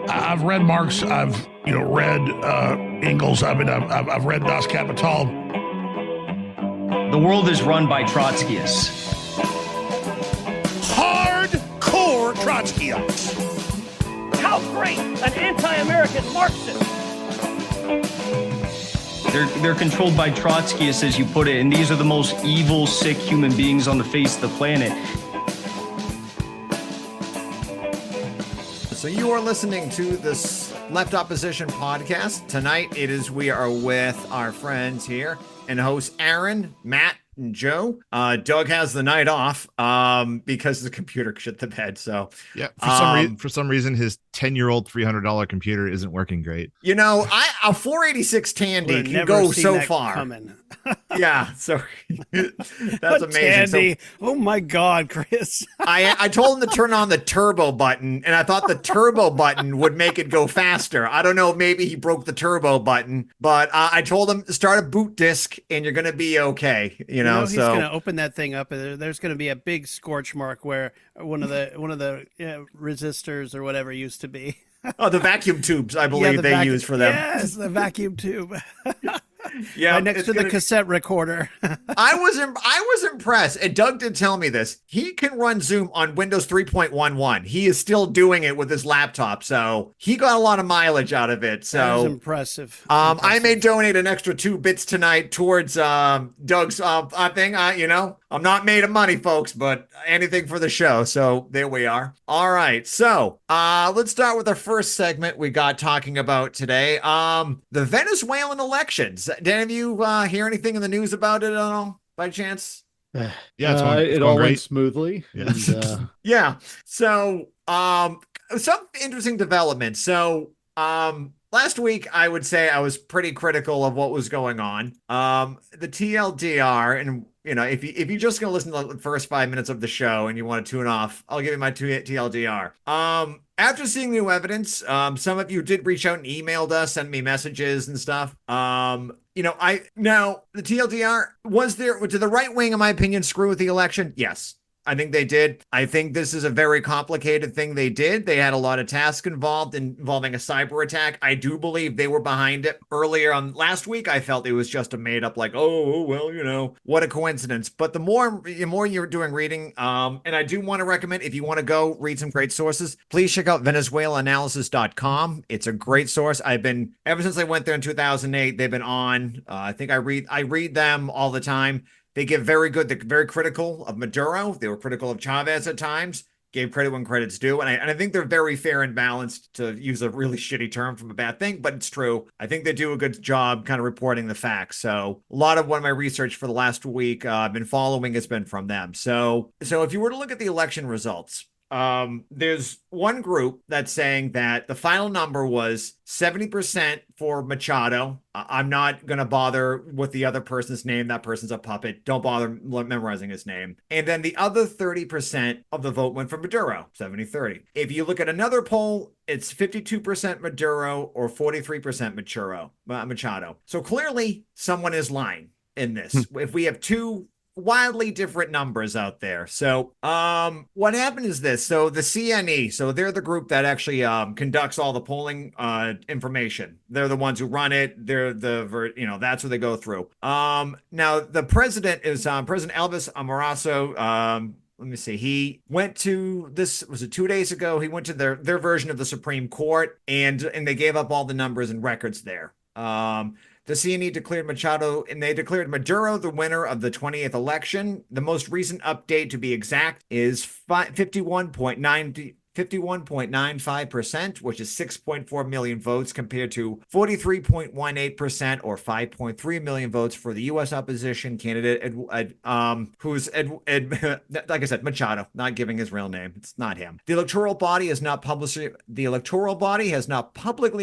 I've read Marx. I've read Engels. I've read Das Kapital. The world is run by Trotskyists. Hardcore Trotskyists. How great an anti-American Marxist. They're controlled by Trotskyists, as you put it, and these are the most evil, sick human beings on the face of the planet. So you are listening to this Left Opposition podcast. Tonight we are with our friends here and hosts Aaron, Matt, and Joe. Doug has the night off because the computer shit the bed. So yeah, for some reason his 10-year-old $300 computer isn't working great. A 486 Tandy can go so far. Yeah, so that's amazing. Tandy, oh my God, Chris! I told him to turn on the turbo button, and I thought the turbo button would make it go faster. I don't know, maybe he broke the turbo button, but I told him to start a boot disk, and you're gonna be okay. He's gonna open that thing up, and there's gonna be a big scorch mark where one of the resistors or whatever used to be. Oh, the vacuum tubes, I believe they use for them. Yes, the vacuum tube. Yeah, right next to the cassette recorder. I was impressed. And Doug did tell me this. He can run Zoom on Windows 3.11. He is still doing it with his laptop, so he got a lot of mileage out of it. So that was impressive. I may donate an extra 2 bits tonight towards Doug's thing. I'm not made of money, folks, but anything for the show. So there we are. All right. So let's start with our first segment we got talking about today. The Venezuelan elections. Did any of you hear anything in the news about it at all, by chance? Yeah, it all went smoothly. Yes. And, yeah. So some interesting developments. So last week, I would say I was pretty critical of what was going on. The TLDR, and if you're just going to listen to the first 5 minutes of the show and you want to tune off, I'll give you my TLDR. After seeing new evidence, some of you did reach out and emailed us, send me messages and stuff. Now the TLDR, did the right wing, in my opinion, screw with the election? Yes. I think they did. I think this is a very complicated thing they did. They had a lot of tasks involving a cyber attack. I do believe they were behind it. Earlier on last week, I felt it was just a made up, like, what a coincidence. But the more you're doing reading, and I do want to recommend, if you want to go read some great sources, please check out VenezuelaAnalysis.com. It's a great source. Ever since I went there in 2008, they've been on. I think I read them all the time. They give they're very critical of Maduro. They were critical of Chavez at times, gave credit when credit's due. And I think they're very fair and balanced, to use a really shitty term from a bad thing, but it's true. I think they do a good job kind of reporting the facts. So a lot of my research for the last week I've been following has been from them. So if you were to look at the election results, there's one group that's saying that the final number was 70% for Machado. I'm not going to bother with the other person's name. That person's a puppet. Don't bother memorizing his name. And then the other 30% of the vote went for Maduro, 70-30. If you look at another poll, it's 52% Maduro or 43% Machado. So clearly someone is lying in this. If we have two wildly different numbers out there. So what happened is this. So the CNE, so they're the group that actually conducts all the polling information. They're the ones who run it. They're that's what they go through. Now the president is President Elvis Amaraso. Let me see. He went to was it 2 days ago? He went to their version of the Supreme Court, and they gave up all the numbers and records there. The CNE declared Machado, and they declared Maduro the winner of the 20th election. The most recent update, to be exact, is 51.95%, which is 6.4 million votes compared to 43.18% or 5.3 million votes for the U.S. opposition candidate, who's like I said, Machado, not giving his real name. It's not him. The electoral body has not publicly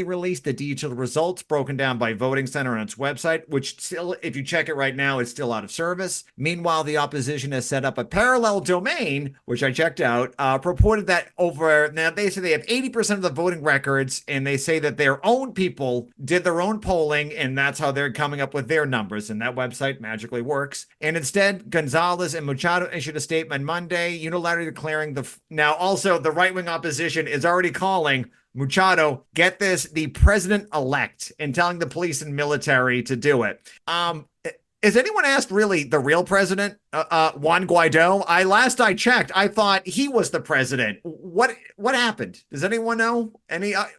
released the detailed results broken down by voting center on its website, which still, if you check it right now, is still out of service. Meanwhile, the opposition has set up a parallel domain, which I checked out, purported that over now they say they have 80% of the voting records, and they say that their own people did their own polling, and that's how they're coming up with their numbers. And that website magically works. And instead, Gonzalez and Machado issued a statement Monday, unilaterally declaring now also the right-wing opposition is already calling Machado, get this, the president-elect, and telling the police and military to do it. Has anyone asked really the real president, Juan Guaido? Last I checked, I thought he was the president. What happened? Does anyone know?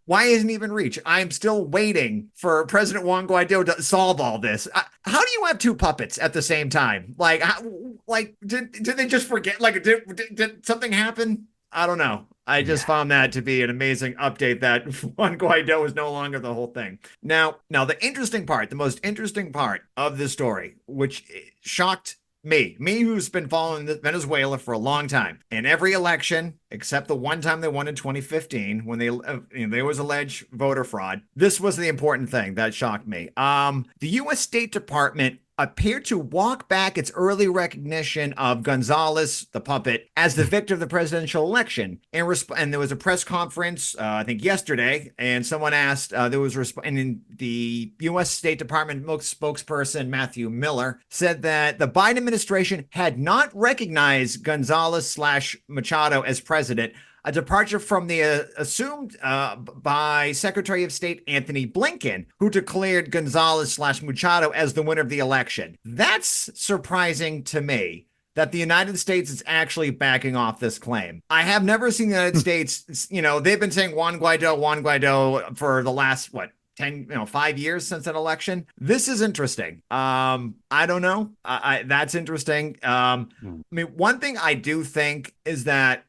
Why isn't he even reached? I'm still waiting for President Juan Guaido to solve all this. How do you have two puppets at the same time? Did they just forget? Did something happen? I don't know. I just found that to be an amazing update that Juan Guaido is no longer the whole thing. Now the interesting part, the most interesting part of this story, which shocked me who's been following Venezuela for a long time, in every election except the one time they won in 2015 when there was alleged voter fraud. This was the important thing that shocked me. The U.S. State Department appeared to walk back its early recognition of Gonzalez, the puppet, as the victor of the presidential election. And there was a press conference, I think yesterday, and someone asked, and the U.S. State Department spokesperson, Matthew Miller, said that the Biden administration had not recognized Gonzalez/Machado as president, a departure from the assumed by Secretary of State Anthony Blinken, who declared Gonzalez/Machado as the winner of the election. That's surprising to me, that the United States is actually backing off this claim. I have never seen the United States, they've been saying Juan Guaido for the last, 5 years since that election. This is interesting. I don't know. That's interesting. One thing I do think is that,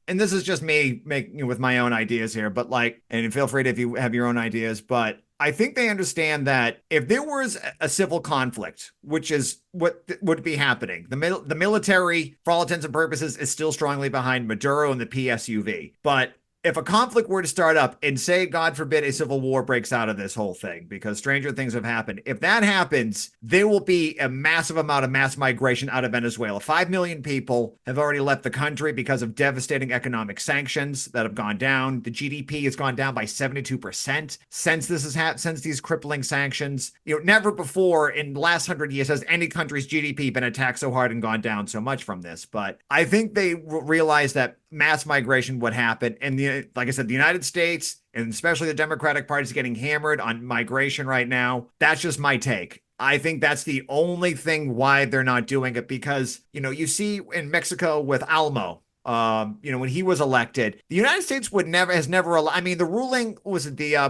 and this is just me making with my own ideas here, but and feel free to if you have your own ideas, but I think they understand that if there was a civil conflict, which is what would be happening, the military, for all intents and purposes, is still strongly behind Maduro and the PSUV. But if a conflict were to start up and say, God forbid, a civil war breaks out of this whole thing, because stranger things have happened. If that happens, there will be a massive amount of mass migration out of Venezuela. 5 million people have already left the country because of devastating economic sanctions that have gone down. The GDP has gone down by 72% since these crippling sanctions. Never before in the last 100 years has any country's GDP been attacked so hard and gone down so much from this. But I think they realize that mass migration would happen. And like I said, the United States, and especially the Democratic Party, is getting hammered on migration right now. That's just my take. I think that's the only thing why they're not doing it, because, you see in Mexico with Almo, when he was elected, the United States the ruling was the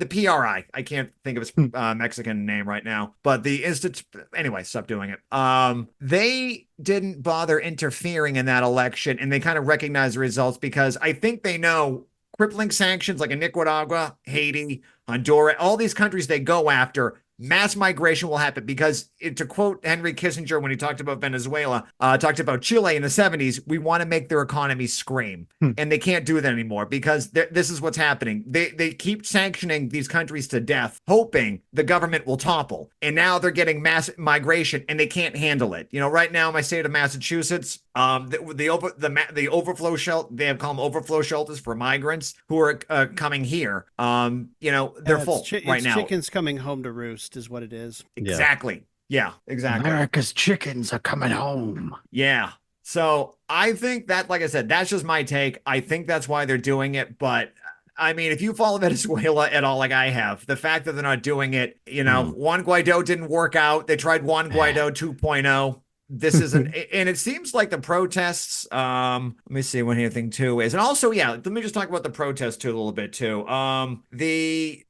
PRI. I can't think of its Mexican name right now, but anyway, stop doing it. They didn't bother interfering in that election, and they kind of recognize the results, because I think they know crippling sanctions like in Nicaragua, Haiti, Honduras, all these countries they go after, mass migration will happen, because to quote Henry Kissinger when he talked about Venezuela, talked about Chile in the 70s, we want to make their economy scream. And they can't do that anymore, because this is what's happening. They keep sanctioning these countries to death, hoping the government will topple. And now they're getting mass migration and they can't handle it. Right now in my state of Massachusetts, the overflow shelter, they have called them overflow shelters for migrants who are coming here. They're full right now. Chickens coming home to roost is what it is. Exactly. Yeah, exactly. America's chickens are coming home. Yeah. So I think that, like I said, that's just my take. I think that's why they're doing it. But if you follow Venezuela at all, like I have, the fact that they're not doing it, Juan Guaido didn't work out. They tried Juan Guaido 2.0. This isn't, and it seems like the protests, let me see what anything too is. And also, let me just talk about the protests too a little bit too. The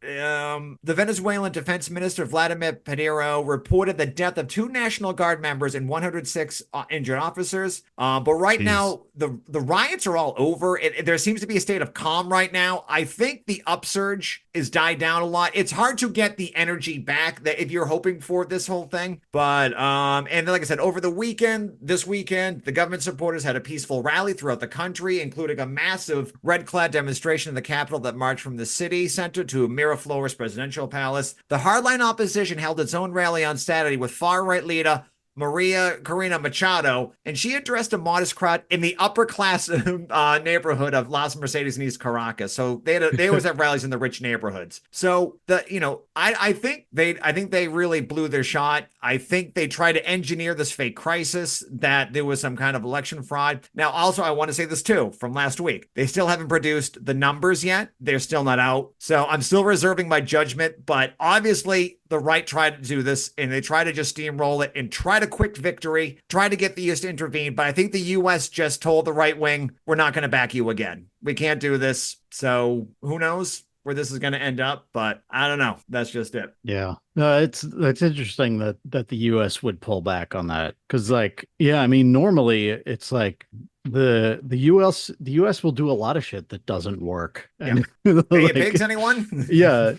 Venezuelan defense minister, Vladimir Pedro, reported the death of 2 National Guard members and 106 injured officers. But right now, the riots are all over. There seems to be a state of calm right now. I think the upsurge is died down a lot. It's hard to get the energy back that if you're hoping for this whole thing. But, and then, like I said, over this weekend, the government supporters had a peaceful rally throughout the country, including a massive red-clad demonstration in the capital that marched from the city center to Miraflores presidential palace. The hardline opposition held its own rally on Saturday with far-right leader Maria Corina Machado, and she addressed a modest crowd in the upper class neighborhood of Las Mercedes and East Caracas. So they always have rallies in the rich neighborhoods. So I think they really blew their shot. I think they tried to engineer this fake crisis, that there was some kind of election fraud. Now, also, I want to say this too from last week. They still haven't produced the numbers yet. They're still not out. So I'm still reserving my judgment, but obviously the right tried to do this, and they try to just steamroll it and try to quick victory, try to get the U.S. to intervene. But I think the U.S. just told the right wing, we're not going to back you again. We can't do this. So who knows where this is going to end up, but I don't know. That's just it. Yeah. No, it's interesting that the US would pull back on that. Cause I mean, normally it's like the US will do a lot of shit that doesn't work. And Hey, pigs, anyone? Yeah.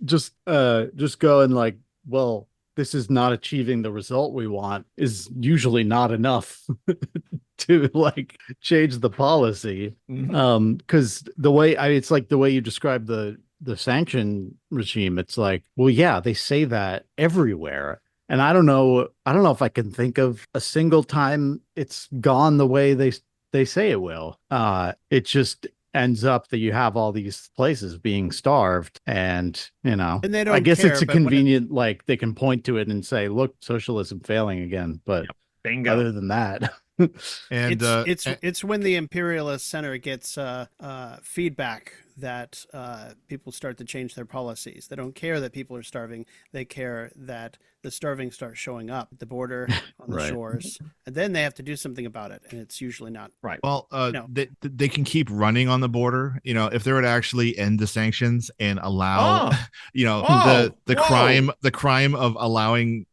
Just go and well, this is not achieving the result we want is usually not enough to change the policy. Because the way it's like the way you describe the sanction regime, it's like, well, yeah, they say that everywhere. And I don't know if I can think of a single time it's gone the way they say it will. It just ends up that you have all these places being starved, and and they don't, I guess care, it's a convenient they can point to it and say, look, socialism failing again. But bingo. Other than that, and it's when the imperialist center gets feedback that people start to change their policies. They don't care that people are starving. They care that the starving start showing up at the border, on the shores, and then they have to do something about it. And it's usually not right. Well, they can keep running on the border. If they were to actually end the sanctions and allow, the crime of allowing,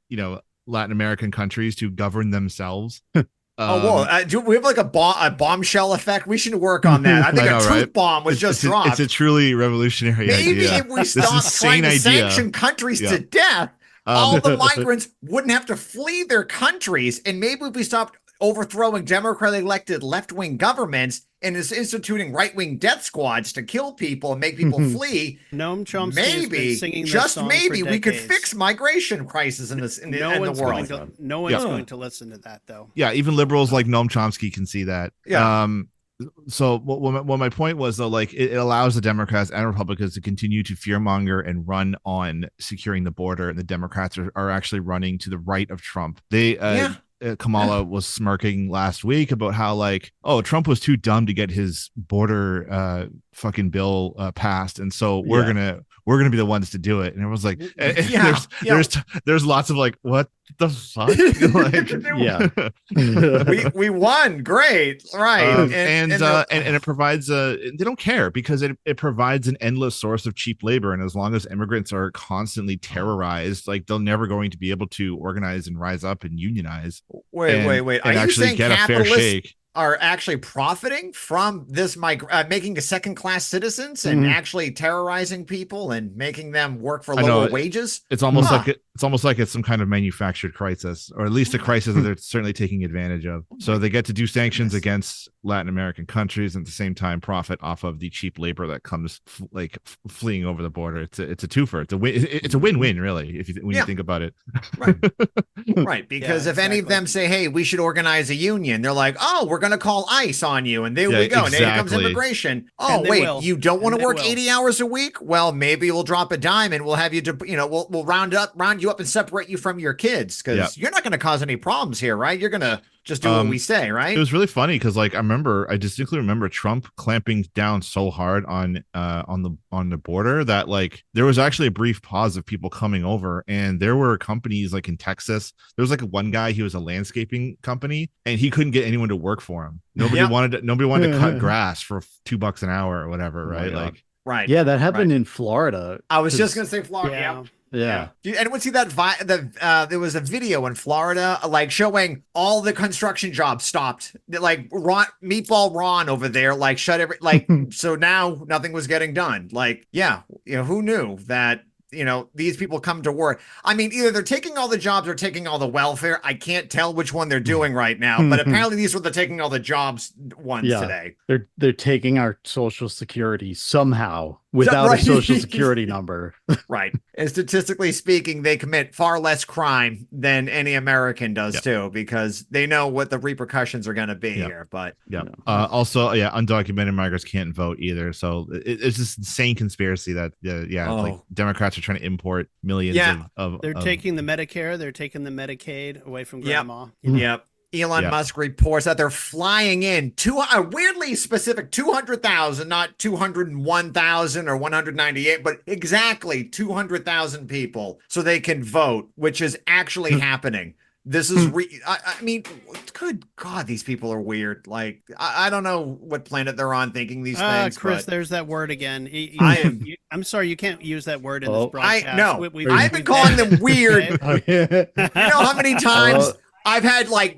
Latin American countries to govern themselves. Do we have a bombshell effect? We should work on that. I think a truth bomb was just dropped. It's a truly revolutionary idea. Maybe if we stop trying to sanction countries to death, all the migrants wouldn't have to flee their countries. And maybe if we stopped overthrowing democratically elected left-wing governments and is instituting right-wing death squads to kill people and make people flee, Noam Chomsky maybe, just maybe, we could fix migration crisis in the world. No one's going to listen to that, though. Yeah, even liberals like Noam Chomsky can see that. Yeah. So what my point was, though, it allows the Democrats and Republicans to continue to fearmonger and run on securing the border, and the Democrats are actually running to the right of Trump. Kamala was smirking last week about how Trump was too dumb to get his border fucking bill passed, and so we're gonna be the ones to do it. And everyone's like, there's lots of what the fuck? we won, great, right? And it provides they don't care because it provides an endless source of cheap labor, and as long as immigrants are constantly terrorized, they're never going to be able to organize and rise up and unionize. Wait, are you actually saying get a fair shake? Are actually profiting from this making a second-class citizens and actually terrorizing people and making them work for lower wages? It's almost like it's some kind of manufactured crisis, or at least a crisis that they're certainly taking advantage of. So they get to do sanctions against Latin American countries and at the same time profit off of the cheap labor that comes fleeing over the border. It's a twofer. It's a win-win, really, when you think about it. Right. Because if any of them say, hey, we should organize a union, they're like, oh, we're going to call ICE on you, and there we go. Exactly. And here comes immigration. Oh, wait, you don't want to work 80 hours a week? Well, maybe we'll drop a dime and we'll have you we'll round you up and separate you from your kids, because you're not going to cause any problems here, right? You're going to just do what we say, right? It was really funny because I distinctly remember Trump clamping down so hard on the border that there was actually a brief pause of people coming over, and there were companies in Texas. There was one guy, he was a landscaping company, and he couldn't get anyone to work for him. Nobody wanted to cut grass for $2 an hour or whatever, right? Right. Yeah, that happened in Florida. I was just going to say Florida. Yeah. Did anyone see that? There was a video in Florida, showing all the construction jobs stopped. Meatball Ron over there, shut every, so now nothing was getting done. Who knew that these people come to work. I mean, either they're taking all the jobs or taking all the welfare. I can't tell which one they're doing right now, but apparently these were the taking all the jobs ones today. They're taking our Social Security somehow without a Social Security number. Right. And statistically speaking, they commit far less crime than any American does too, because they know what the repercussions are going to be here. But also, undocumented migrants can't vote either. So it's this insane conspiracy that like Democrats are trying to import millions of they're taking the Medicare, they're taking the Medicaid away from grandma. Yep. Elon Musk reports that they're flying in a weirdly specific 200,000, not 201,000 or 198, but exactly 200,000 people so they can vote, which is actually happening. This is, I mean, good God, these people are weird. Like, I don't know what planet they're on thinking these things. Chris, there's that word again. I'm sorry, you can't use that word in this broadcast. I've been calling them weird. You know how many times I've had like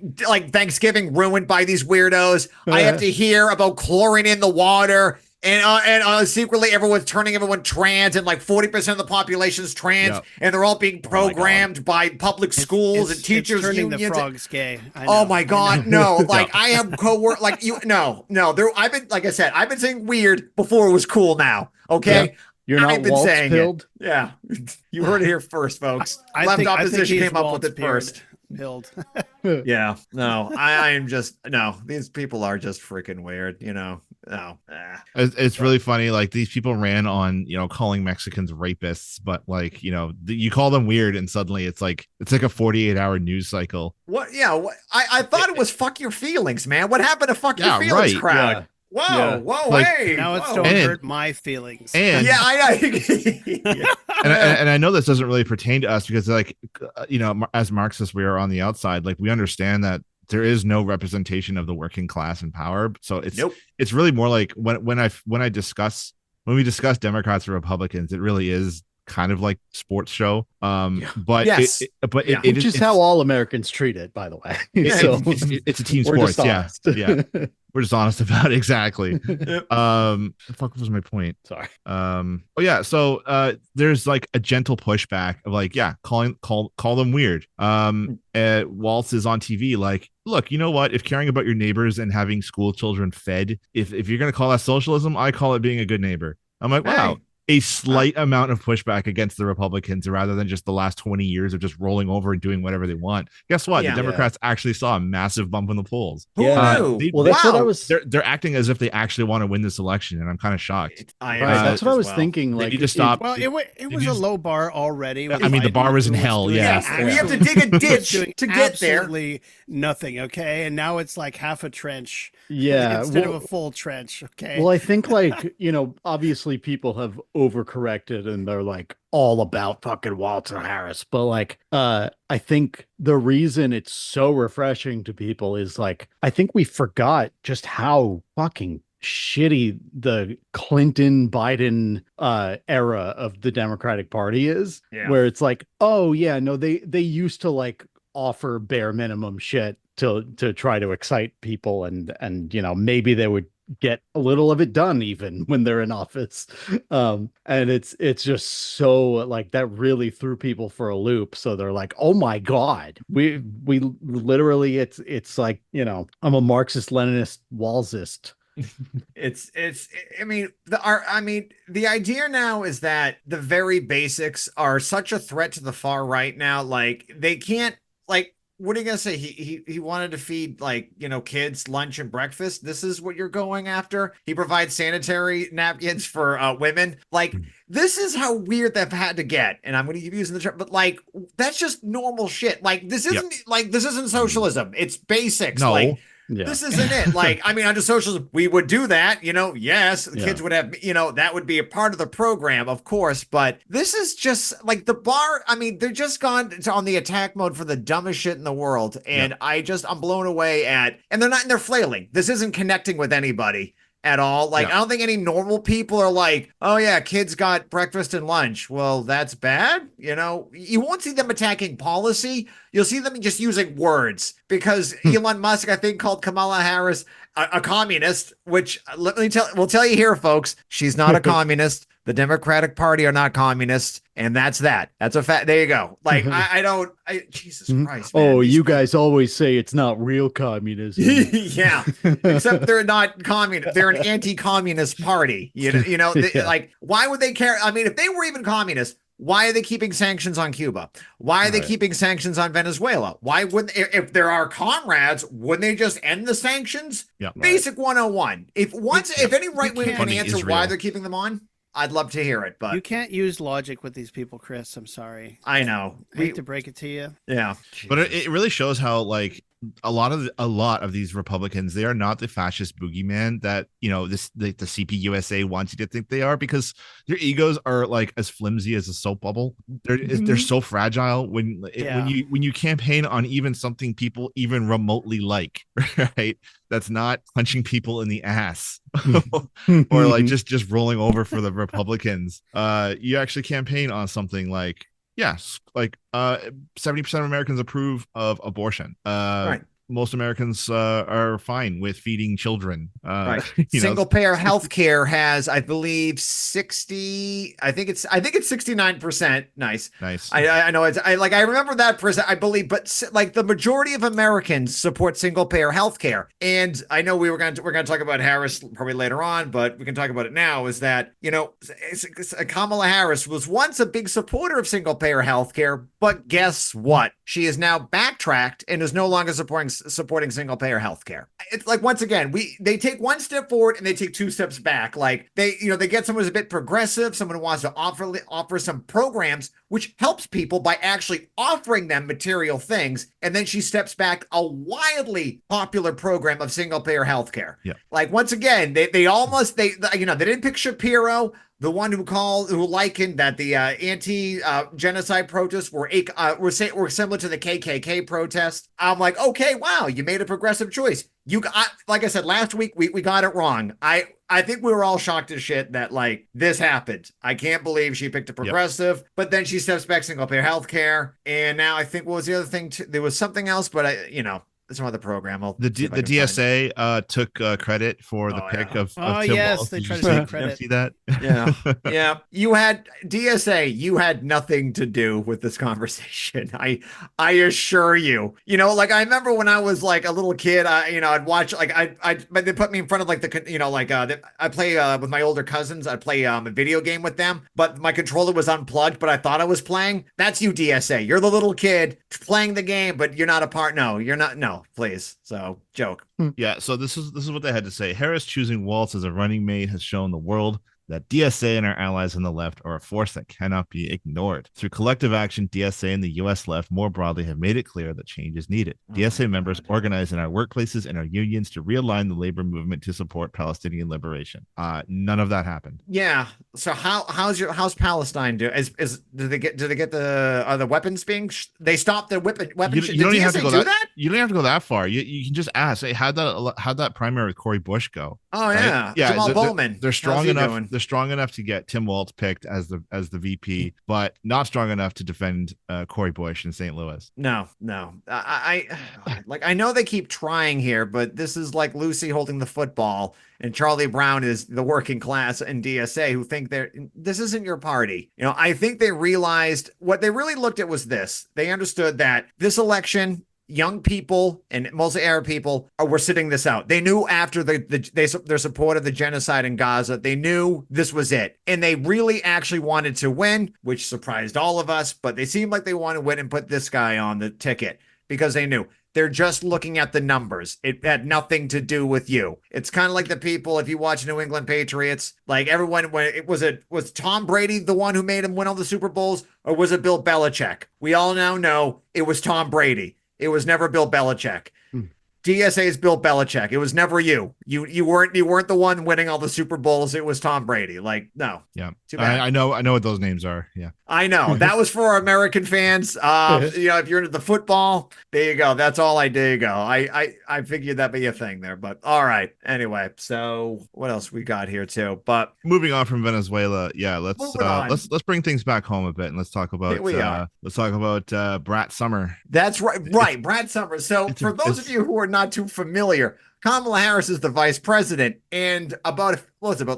Thanksgiving ruined by these weirdos. I have to hear about chlorine in the water. And secretly everyone's turning everyone trans, and like 40% of the population is trans, and they're all being programmed by public schools and teachers turning unions. The frogs gay. Oh my God, no! Like I have co-work, like you, no. I've been, like I said, I've been saying weird before it was cool. Now, okay. Yeah. You're not Waltz-pilled? Yeah, you heard it here first, folks. Left opposition came up with it first. Pilled. Yeah, no, I am just these people are just freaking weird, No. It's really funny. Like these people ran on, calling Mexicans rapists, but like, you call them weird and suddenly it's like a 48-hour news cycle. What? Yeah. I thought it was fuck your feelings, man. What happened to fuck your feelings crowd? Yeah. Whoa, like, hey! Now it's don't hurt my feelings. And and I know this doesn't really pertain to us because, like, as Marxists, we are on the outside. Like, we understand that there is no representation of the working class in power. So it's really more like when we discuss Democrats or Republicans, it really is kind of like sports show. But yes, which is how all Americans treat it, by the way. So it's a team sport. Yeah. We're just honest about it. Exactly. The fuck was my point? Sorry. So there's like a gentle pushback of like, call them weird. Waltz is on TV like, look, you know what? If caring about your neighbors and having school children fed, if you're gonna call that socialism, I call it being a good neighbor. I'm like, wow. A slight amount of pushback against the Republicans rather than just the last 20 years of just rolling over and doing whatever they want. Guess what? The Democrats actually saw a massive bump in the polls. Who knew? That's what I was. They're acting as if they actually want to win this election, and I'm kind of shocked. That's what I was thinking. They like, need to stop. It was a low bar already. I mean, the bar was in hell. Yeah, we have to dig a ditch to get there. Absolutely nothing. Okay, and now it's like half a trench. Yeah, instead of a full trench. Okay. Well, I think like obviously people have overcorrected and they're like all about fucking Walter Harris, but like I think the reason it's so refreshing to people is like I think we forgot just how fucking shitty the Clinton Biden era of the Democratic Party is, where it's like, oh yeah, no, they used to like offer bare minimum shit to try to excite people and maybe they would get a little of it done even when they're in office. And it's just so like that really threw people for a loop. So they're like, oh my God, we literally it's like, I'm a Marxist Leninist Walzist. The idea now is that the very basics are such a threat to the far right now. Like they can't like, what are you gonna say? He wanted to feed kids lunch and breakfast. This is what you're going after. He provides sanitary napkins for women. Like this is how weird they've had to get. And I'm going to keep using the term, but like that's just normal shit. Like this isn't socialism. It's basics. No. Like this isn't it. Like, I mean, under socialism, we would do that, yes, the kids would have, that would be a part of the program, of course. But this is just like the bar. I mean, they're just gone on the attack mode for the dumbest shit in the world. And I'm blown away and they're flailing. This isn't connecting with anybody at all. Like, I don't think any normal people are like, oh yeah, kids got breakfast and lunch. Well, that's bad. You won't see them attacking policy. You'll see them just using words because Elon Musk, I think, called Kamala Harris a communist, which we'll tell you here, folks, she's not a communist. The Democratic Party are not communists, and that's that. That's a fact. There you go. Like, Jesus Christ, man. Oh, you guys always say it's not real communism. Yeah, except they're not communist. They're an anti-communist party. Like, why would they care? I mean, if they were even communist, why are they keeping sanctions on Cuba? Why are they keeping sanctions on Venezuela? Why wouldn't, if there are comrades, wouldn't they just end the sanctions? Yeah, Basic 101. If any right wing can answer why they're keeping them on, I'd love to hear it. But you can't use logic with these people, Chris. I'm sorry. I know. I hate to break it to you. Yeah. But it really shows how, like, a lot of these Republicans, they are not the fascist boogeyman that, you know, the CPUSA wants you to think they are, because their egos are like as flimsy as a soap bubble. They're so fragile when you campaign on even something people even remotely like, right? That's not punching people in the ass or like just rolling over for the Republicans. You actually campaign on something like, yes, like 70% of Americans approve of abortion. Right. Most Americans are fine with feeding children. Right. Single payer health care has, I believe, 60. I think it's 69%. Nice. I know I remember that percent, I believe, but like the majority of Americans support single payer health care. And I know we're going to talk about Harris probably later on, but we can talk about it now. Is that, you know, Kamala Harris was once a big supporter of single payer health care, but guess what? She is now backtracked and is no longer supporting single payer healthcare. It's like, once again, they take one step forward and they take two steps back. Like they get someone who's a bit progressive, someone who wants to offer some programs which helps people by actually offering them material things, and then she steps back a wildly popular program of single payer healthcare. Yeah. Like, once again, they didn't pick Shapiro, the one who likened that the anti-genocide protests were similar to the KKK protest. I'm like, okay, wow, you made a progressive choice. Like I said last week, we got it wrong. I think we were all shocked as shit that, like, this happened. I can't believe she picked a progressive, but then she steps back single payer healthcare, and now I think, what was the other thing? There was something else, but some other program. The DSA took credit for the pick of Tim Walz. They tried to take credit. See that? Yeah. Yeah. You had DSA. You had nothing to do with this conversation. I assure you. You know, like, I remember when I was like a little kid. I'd watch, like, they put me in front of like I play with my older cousins. I'd play a video game with them, but my controller was unplugged. But I thought I was playing. That's you, DSA. You're the little kid playing the game, but you're not a part. No, you're not. No. Please. So, joke. Yeah. So this is what they had to say. Harris choosing Walz as a running mate has shown the world that DSA and our allies on the left are a force that cannot be ignored. Through collective action, DSA and the U.S. left more broadly have made it clear that change is needed. DSA members organize in our workplaces and our unions to realign the labor movement to support Palestinian liberation. None of that happened. Yeah. So how's Palestine do? Do they get the weapons being? They stopped the weapons. You don't even have to go that. You don't have to go that far. You can just ask. Hey, how'd that primary with Corey Bush go? Oh yeah, right? Yeah. Jamal Bowman. They're strong enough. They're strong enough to get Tim Walz picked as the VP, but not strong enough to defend Corey Bush in St. Louis. No. I know they keep trying here, but this is like Lucy holding the football, and Charlie Brown is the working class and DSA who think this isn't your party. You know, I think they realized what they really looked at was this. They understood that this election, young people and mostly Arab people were sitting this out. They knew after their support of the genocide in Gaza, they knew this was it. And they really actually wanted to win, which surprised all of us, but they seemed like they wanted to win and put this guy on the ticket because they knew. They're just looking at the numbers. It had nothing to do with you. It's kind of like the people, if you watch New England Patriots, like everyone, was Tom Brady the one who made him win all the Super Bowls, or was it Bill Belichick? We all now know it was Tom Brady. It was never Bill Belichick. DSA is Bill Belichick. It was never you. You weren't the one winning all the Super Bowls. It was Tom Brady. Like, no. Yeah. Too bad. I know what those names are. Yeah. I know. That was for our American fans. If you're into the football, there you go. That's all there you go. I figured that'd be a thing there, but all right. Anyway, so what else we got here too? But moving on from Venezuela, yeah, let's bring things back home a bit and let's talk about Brat Summer. That's right. Right. Brat Summer. So for those of you who are not too familiar, Kamala Harris is the vice president, and about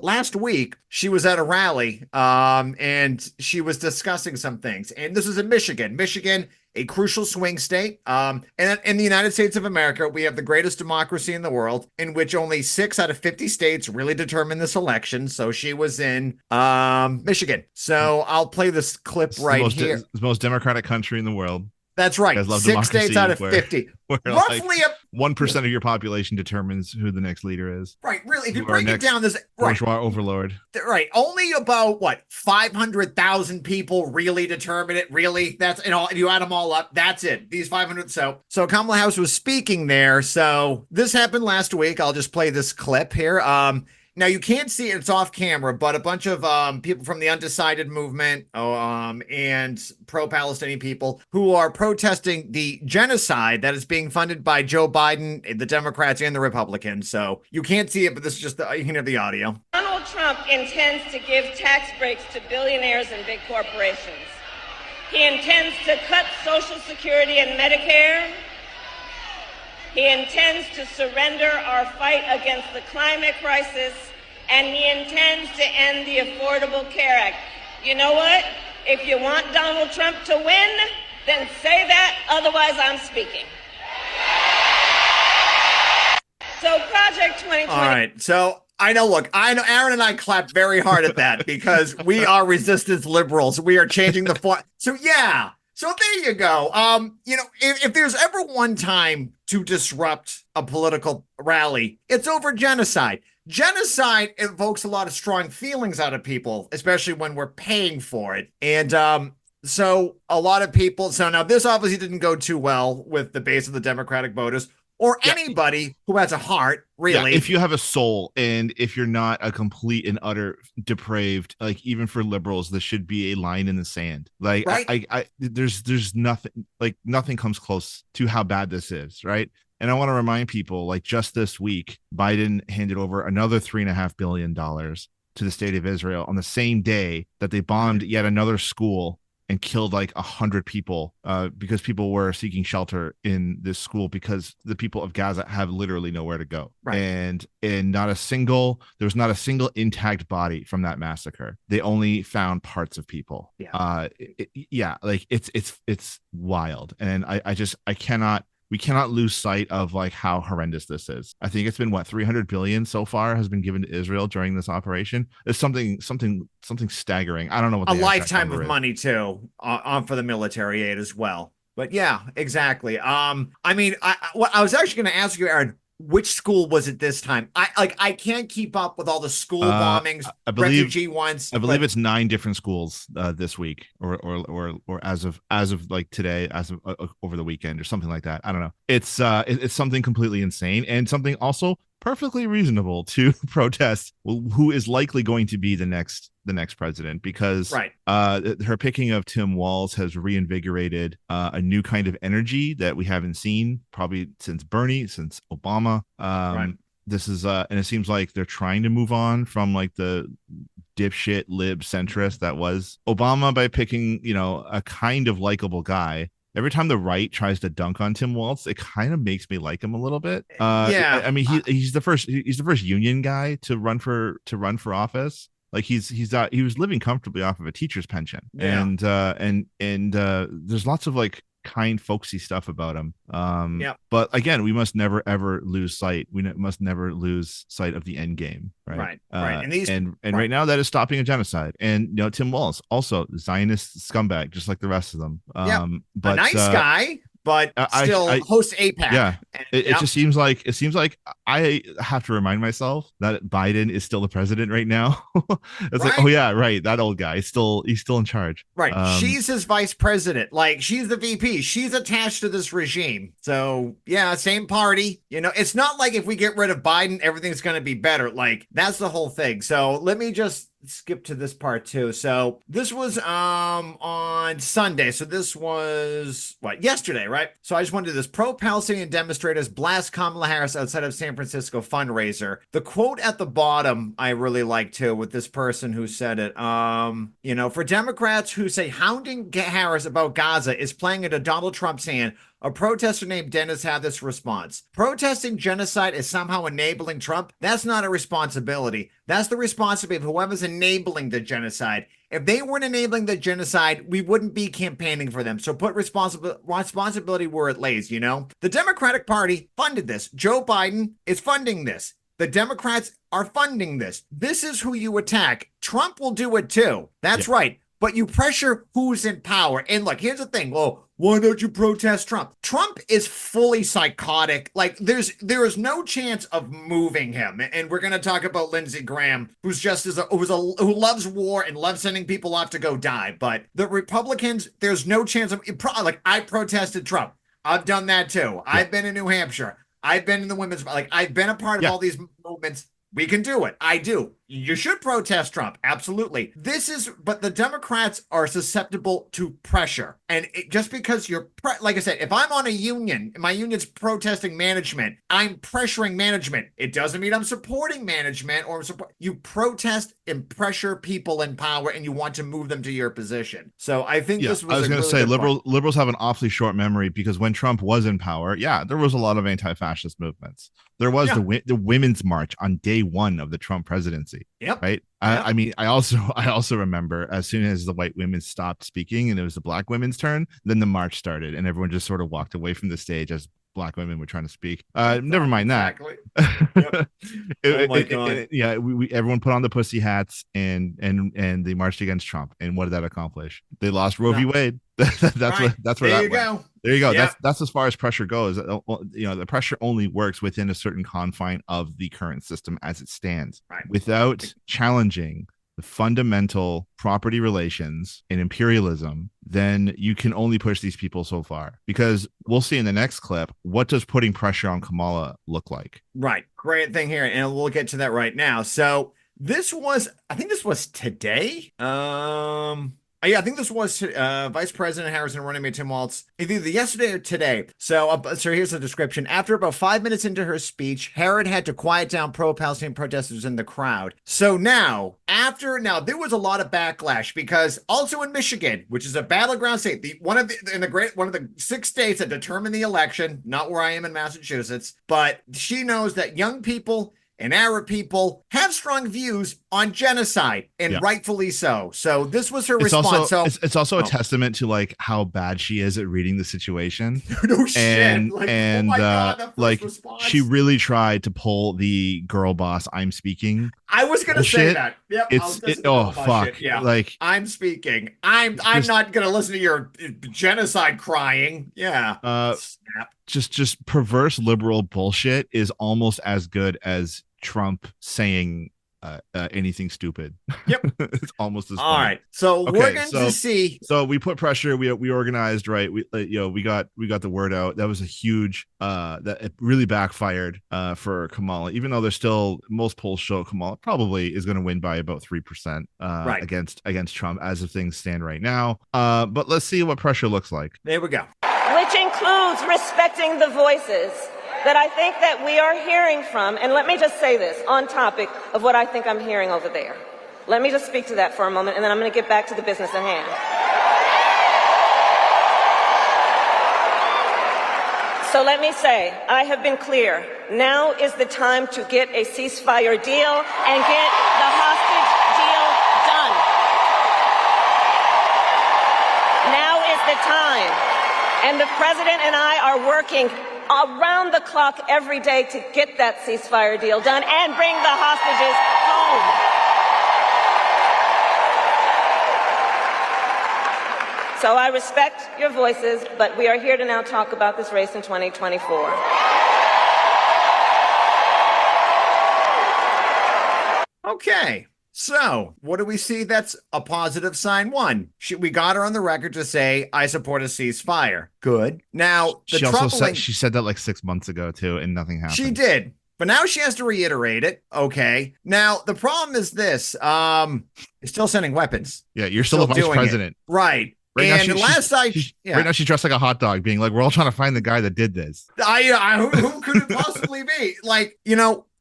last week she was at a rally, and she was discussing some things. And this was in Michigan. Michigan, a crucial swing state. And in the United States of America, we have the greatest democracy in the world, in which only 6 out of 50 states really determine this election. So she was in Michigan. So I'll play this clip right here. It's the most democratic country in the world. That's right. 6 states out of 50. Roughly like 1% of your population determines who the next leader is. Right. Really, if you break it down, this bourgeois overlord. Right. Only about 500,000 people really determine it. Really, that's if you add them all up, that's it. These 500. So Kamala Harris was speaking there. So this happened last week. I'll just play this clip here. Now, you can't see it, it's off camera, but a bunch of people from the undecided movement and pro-Palestinian people who are protesting the genocide that is being funded by Joe Biden, the Democrats, and the Republicans. So you can't see it, but this is just, you can hear the audio. Donald Trump intends to give tax breaks to billionaires and big corporations. He intends to cut Social Security and Medicare. He intends to surrender our fight against the climate crisis, and he intends to end the Affordable Care Act. You know what? If you want Donald Trump to win, then say that, otherwise I'm speaking. So Project 2020... All right, so I know Aaron and I clapped very hard at that because we are resistance liberals. We are changing the form. So yeah. So there you go. If there's ever one time to disrupt a political rally, it's over genocide. Genocide evokes a lot of strong feelings out of people, especially when we're paying for it. And so a lot of people. So now this obviously didn't go too well with the base of the Democratic voters. Or anybody who has a heart, really. Yeah, if you have a soul and if you're not a complete and utter depraved, like even for liberals, there should be a line in the sand. Like right? There's nothing, like nothing comes close to how bad this is, right? And I want to remind people, like just this week, Biden handed over another $3.5 billion to the state of Israel on the same day that they bombed yet another school and killed like 100 people because people were seeking shelter in this school because the people of Gaza have literally nowhere to go. Right. And there was not a single intact body from that massacre. They only found parts of people. Yeah. Like it's wild. And we cannot lose sight of like how horrendous this is. I think it's been 300 billion so far has been given to Israel during this operation. It's something staggering. I don't know what a lifetime of money too on for the military aid as well. But yeah, exactly. I was actually going to ask you, Aaron, which school was it this time? I can't keep up with all the school bombings, refugee ones. I believe it's 9 different schools this week, or as of like today, as of over the weekend, or something like that. I don't know. It's something completely insane and something also perfectly reasonable to protest who is likely going to be the next president, because her picking of Tim Walz has reinvigorated a new kind of energy that we haven't seen probably since Bernie, since Obama. This is and it seems like they're trying to move on from like the dipshit lib centrist that was Obama by picking, a kind of likable guy. Every time the right tries to dunk on Tim Walz, it kind of makes me like him a little bit. I mean, he's the first union guy to run for office. Like he was living comfortably off of a teacher's pension, and there's lots of like kind folksy stuff about him. But again, we must never ever lose sight. We must never lose sight of the end game. Right. And right now that is stopping a genocide. And Tim Walz, also Zionist scumbag, just like the rest of them. But a nice guy. But still hosts AIPAC. Yeah, it just seems like I have to remind myself that Biden is still the president right now. It's like, oh yeah, right, that old guy. He's still in charge. Right. She's his vice president. Like she's the VP. She's attached to this regime. So yeah, same party. It's not like if we get rid of Biden, everything's going to be better. Like that's the whole thing. So let me just skip to this part too. So this was on Sunday. So this was yesterday, right? So I just wanted to do this. Pro-Palestinian demonstrators blast Kamala Harris outside of San Francisco fundraiser. The quote at the bottom I really like too, with this person who said it. For Democrats who say hounding Harris about Gaza is playing into Donald Trump's hand, A protester named Dennis had this response. Protesting genocide is somehow enabling Trump. That's not a responsibility. That's the responsibility of whoever's enabling the genocide. If they weren't enabling the genocide, we wouldn't be campaigning for them. So put responsibility where it lays, you know? The Democratic Party funded this. Joe Biden is funding this. The Democrats are funding this. This is who you attack. Trump will do it too. That's right. But you pressure who's in power. And look, here's the thing. Well, why don't you protest Trump? Trump is fully psychotic. Like there is no chance of moving him. And we're going to talk about Lindsey Graham, who's just who loves war and loves sending people off to go die. But the Republicans, there's no chance of like I protested Trump. I've done that too. Yeah. I've been in New Hampshire. I've been in the women's, like I've been a part of all these movements. We can do it. I do. You should protest Trump. Absolutely. But the Democrats are susceptible to pressure. And just because like I said, if I'm on a union, my union's protesting management, I'm pressuring management. It doesn't mean I'm supporting management you protest and pressure people in power and you want to move them to your position. So I think this was I was going to say liberals have an awfully short memory because when Trump was in power, there was a lot of anti-fascist movements. There was the Women's March on day one of the Trump presidency. Yep. Right. Yep. I mean, I also remember as soon as the white women stopped speaking and it was the black women's turn, then the march started and everyone just sort of walked away from the stage as black women were trying to speak. Never mind that. Exactly. Yep. Oh my God. Everyone put on the pussy hats and they marched against Trump. And what did that accomplish? They lost Roe v. Wade. That's where there you go. There you go. Yep. That's as far as pressure goes. The pressure only works within a certain confine of the current system as it stands. Right. Without challenging the fundamental property relations and imperialism, then you can only push these people so far. Because we'll see in the next clip, what does putting pressure on Kamala look like? Right. Great thing here. And we'll get to that right now. So I think this was today. I think this was Vice President Harris and running mate Tim Walz, either yesterday or today. So here's the description. After about 5 minutes into her speech, Harris had to quiet down pro-Palestinian protesters in the crowd. So now there was a lot of backlash because also in Michigan, which is a battleground state, one of the 6 states that determine the election, not where I am in Massachusetts, but she knows that young people and Arab people have strong views on genocide, and rightfully so. So this was her response. It's also a testament to like how bad she is at reading the situation. No shit. And oh my God, response. She really tried to pull the girl boss I'm speaking. I was gonna say that. Yep. Fuck. Yeah. Like I'm speaking. I'm not gonna listen to your genocide crying. Yeah. Snap. Just perverse liberal bullshit is almost as good as Trump saying anything stupid. Yep. It's almost as funny. All right. So we're going to see. So we put pressure. We organized, right? We got the word out. That was a huge that it really backfired for Kamala, even though there's still most polls show Kamala probably is going to win by about 3% against Trump as of things stand right now. But let's see what pressure looks like. There we go. Which includes respecting the voices that I think that we are hearing from. And let me just say this on topic of what I think I'm hearing over there. Let me just speak to that for a moment, and then I'm going to get back to the business at hand. So let me say, I have been clear. Now is the time to get a ceasefire deal and get the hostage deal done. Now is the time. And the president and I are working around the clock every day to get that ceasefire deal done and bring the hostages home. So I respect your voices, but we are here to now talk about this race in 2024. Okay. So, what do we see that's a positive sign? One, we got her on the record to say, I support a ceasefire. Good. Now, she said that like 6 months ago, too, and nothing happened. She did. But now she has to reiterate it. Okay. Now, the problem is this. You're still sending weapons. Yeah, you're still the vice president. Right. Right and right now she's dressed like a hot dog, being like, we're all trying to find the guy that did this. Who could it possibly be? Like,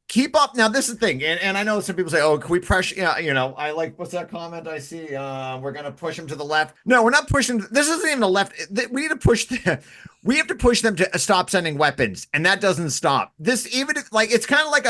keep up. Now, this is the thing, and I know some people say, "Oh, can we pressure?" Yeah, I like what's that comment I see? We're gonna push him to the left. No, we're not pushing. This isn't even the left. We need to push we have to push them to stop sending weapons, and that doesn't stop. This even if, like, it's kind of like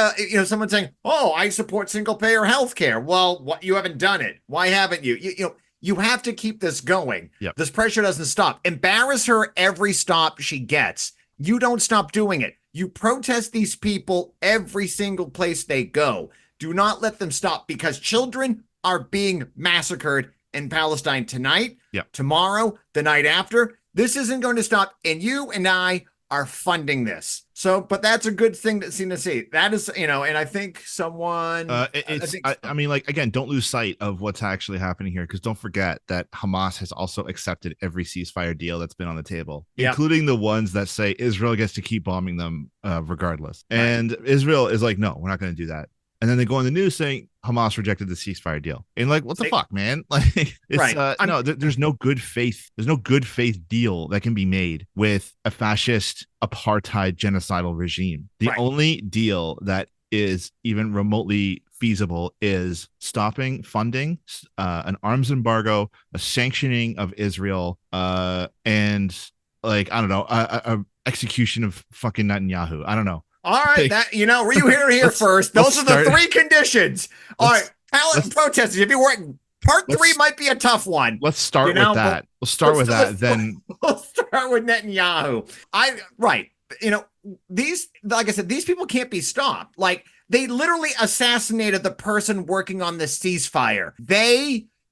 someone saying, "Oh, I support single payer health care." Well, what, you haven't done it. Why haven't you? You have to keep this going. Yep. This pressure doesn't stop. Embarrass her every stop she gets. You don't stop doing it. You protest these people every single place they go. Do not let them stop, because children are being massacred in Palestine tonight, tomorrow, the night after. This isn't going to stop, and you and I are funding this. So, but that's a good thing to see. That is, and I think someone... I mean, like, again, don't lose sight of what's actually happening here, because don't forget that Hamas has also accepted every ceasefire deal that's been on the table, including the ones that say Israel gets to keep bombing them regardless. And Israel is like, no, we're not going to do that. And then they go on the news saying Hamas rejected the ceasefire deal. And like, what the fuck, man? Like, it's, there's no good faith. There's no good faith deal that can be made with a fascist, apartheid, genocidal regime. The only deal that is even remotely feasible is stopping funding, an arms embargo, a sanctioning of Israel, and like, I don't know, a execution of fucking Netanyahu. I don't know. All right, were you here first? Those are the three conditions. All right, protesters, if you're working, part 3 might be a tough one. Let's start with that. We'll start with that. Then we'll start with Netanyahu. These, like I said, these people can't be stopped. Like, they literally assassinated the person working on the ceasefire.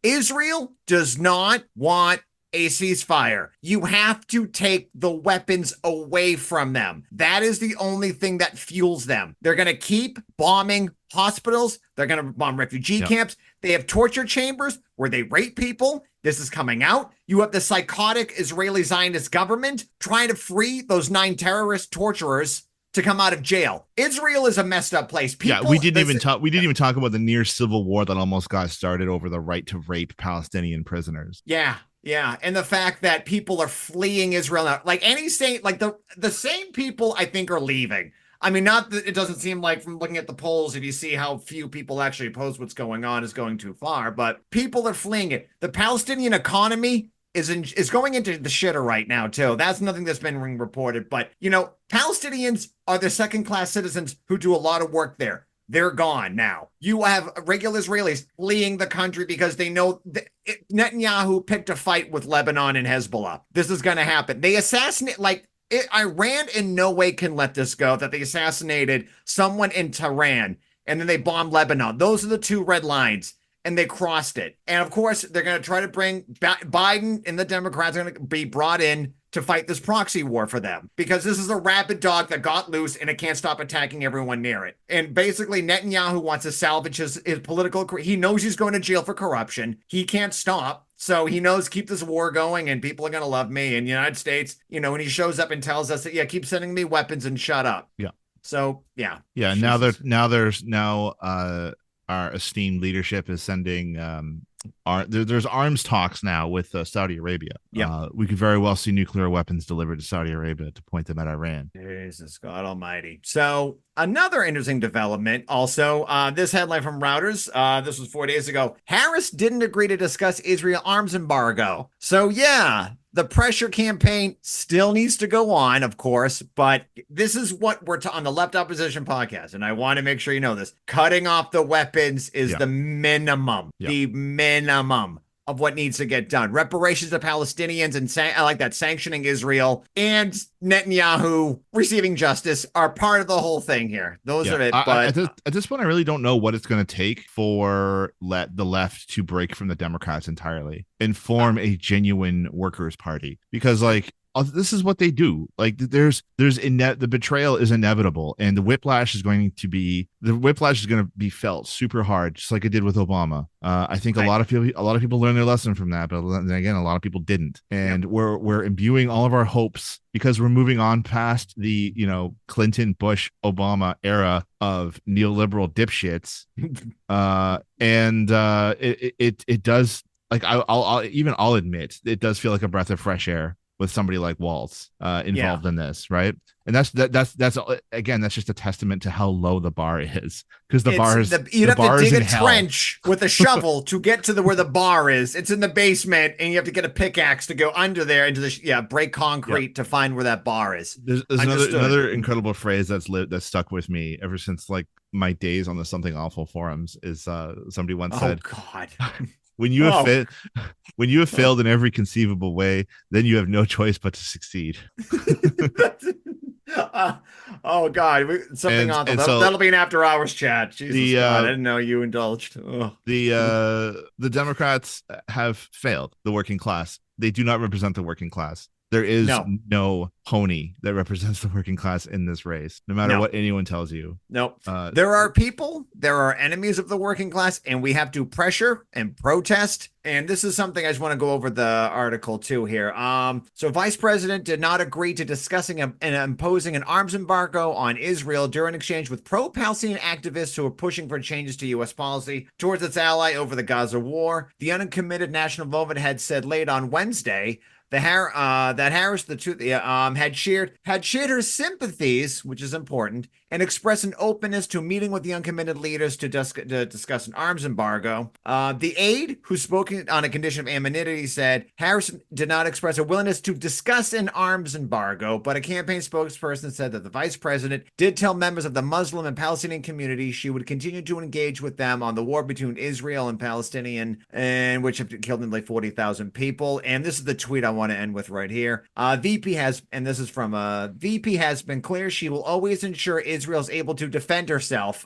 Israel does not want a ceasefire. You have to take the weapons away from them. That is the only thing that fuels them. They're going to keep bombing hospitals. They're going to bomb refugee camps. They have torture chambers where they rape people. This is coming out. You have the psychotic Israeli Zionist government trying to free those 9 terrorist torturers to come out of jail. Israel is a messed up place. We didn't even talk about the near civil war that almost got started over the right to rape Palestinian prisoners. Yeah, and the fact that people are fleeing Israel now, like any state, like the same people I think are leaving. I mean, not that it doesn't seem like, from looking at the polls, if you see how few people actually oppose what's going on, is going too far, but people are fleeing it. The Palestinian economy is going into the shitter right now too. That's nothing that's been reported, but Palestinians are the second-class citizens who do a lot of work there. They're gone now. You have regular Israelis fleeing the country because they know Netanyahu picked a fight with Lebanon and Hezbollah. This is going to happen. They assassinate, Iran in no way can let this go, that they assassinated someone in Tehran and then they bombed Lebanon. Those are the 2 red lines, and they crossed it. And of course, they're going to try to bring Biden, and the Democrats are going to be brought in to fight this proxy war for them, because this is a rabid dog that got loose and it can't stop attacking everyone near it. And basically, Netanyahu wants to salvage his political career. He knows he's going to jail for corruption. He can't stop. So he knows, keep this war going and people are going to love me. And the United States, when he shows up and tells us that, keep sending me weapons and shut up. Yeah. So, yeah. Yeah. Now our esteemed leadership is sending there's arms talks now with Saudi Arabia. We could very well see nuclear weapons delivered to Saudi Arabia to point them at Iran. Jesus God Almighty. So another interesting development also, this headline from Reuters, this was 4 days ago. Harris didn't agree to discuss Israel arms embargo. So the pressure campaign still needs to go on, of course, but this is what we're on the Left Opposition podcast, and I want to make sure you know this. Cutting off the weapons is the minimum, the minimum of what needs to get done. Reparations to Palestinians and sanctioning Israel and Netanyahu receiving justice are part of the whole thing here. Those are it. But at this point, I really don't know what it's going to take for the left to break from the Democrats entirely and form a genuine workers' party, because this is what they do. Like, the betrayal is inevitable, and the whiplash is going to be felt super hard, just like it did with Obama. I think a lot of people learned their lesson from that, but then again, a lot of people didn't. And we're imbuing all of our hopes, because we're moving on past the Clinton, Bush, Obama era of neoliberal dipshits. It does, like, I'll admit, it does feel like a breath of fresh air with somebody like Walz involved in this, right? And that's again, that's just a testament to how low the bar is, because you'd have to dig a trench with a shovel to get to where the bar is. It's in the basement, and you have to get a pickaxe to go under there into break concrete to find where that bar is. There's another incredible phrase that's stuck with me ever since like my days on the Something Awful forums is somebody once said, God. When you have failed in every conceivable way, then you have no choice but to succeed. Oh God, something awful. That'll be an after hours chat. Jesus God, I didn't know you indulged. Ugh. The Democrats have failed the working class. They do not represent the working class. There is no pony that represents the working class in this race, no matter what anyone tells you. Nope. There are enemies of the working class, and we have to pressure and protest. And this is something I just want to go over the article too here. So Vice President did not agree to discussing and imposing an arms embargo on Israel during exchange with pro-Palestinian activists who are pushing for changes to U.S. policy towards its ally over the Gaza war. The uncommitted national vote had said late on Wednesday that Harris had shared her sympathies, which is important, and expressed an openness to meeting with the uncommitted leaders to discuss an arms embargo. The aide, who spoke on a condition of anonymity, said Harris did not express a willingness to discuss an arms embargo, but a campaign spokesperson said that the vice president did tell members of the Muslim and Palestinian community she would continue to engage with them on the war between Israel and Palestinian, and which have killed nearly 40,000 people. And this is the tweet I want to end with right here. VP has been clear she will always ensure Israel is able to defend herself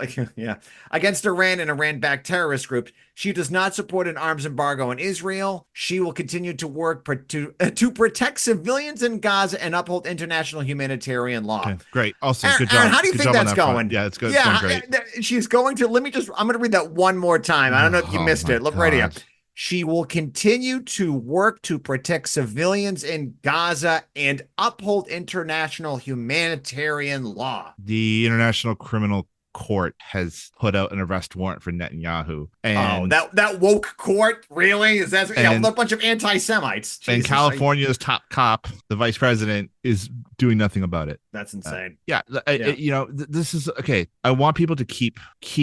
against Iran and Iran-backed terrorist groups. She does not support an arms embargo on Israel. She will continue to work to protect civilians in Gaza and uphold international humanitarian law. Okay, great. Also, Aaron, good job. Aaron, how do you think that's going? Front. Yeah, it's good. Yeah, it's going great. She's going to. I'm going to read that one more time. I don't know if you missed it. Look right here. She will continue to work to protect civilians in Gaza and uphold international humanitarian law. The International Criminal Court has put out an arrest warrant for Netanyahu. And that woke court, really? Is that a bunch of anti-Semites? And California's top cop, the vice president, is doing nothing about it. That's insane. This is okay. I want people to keep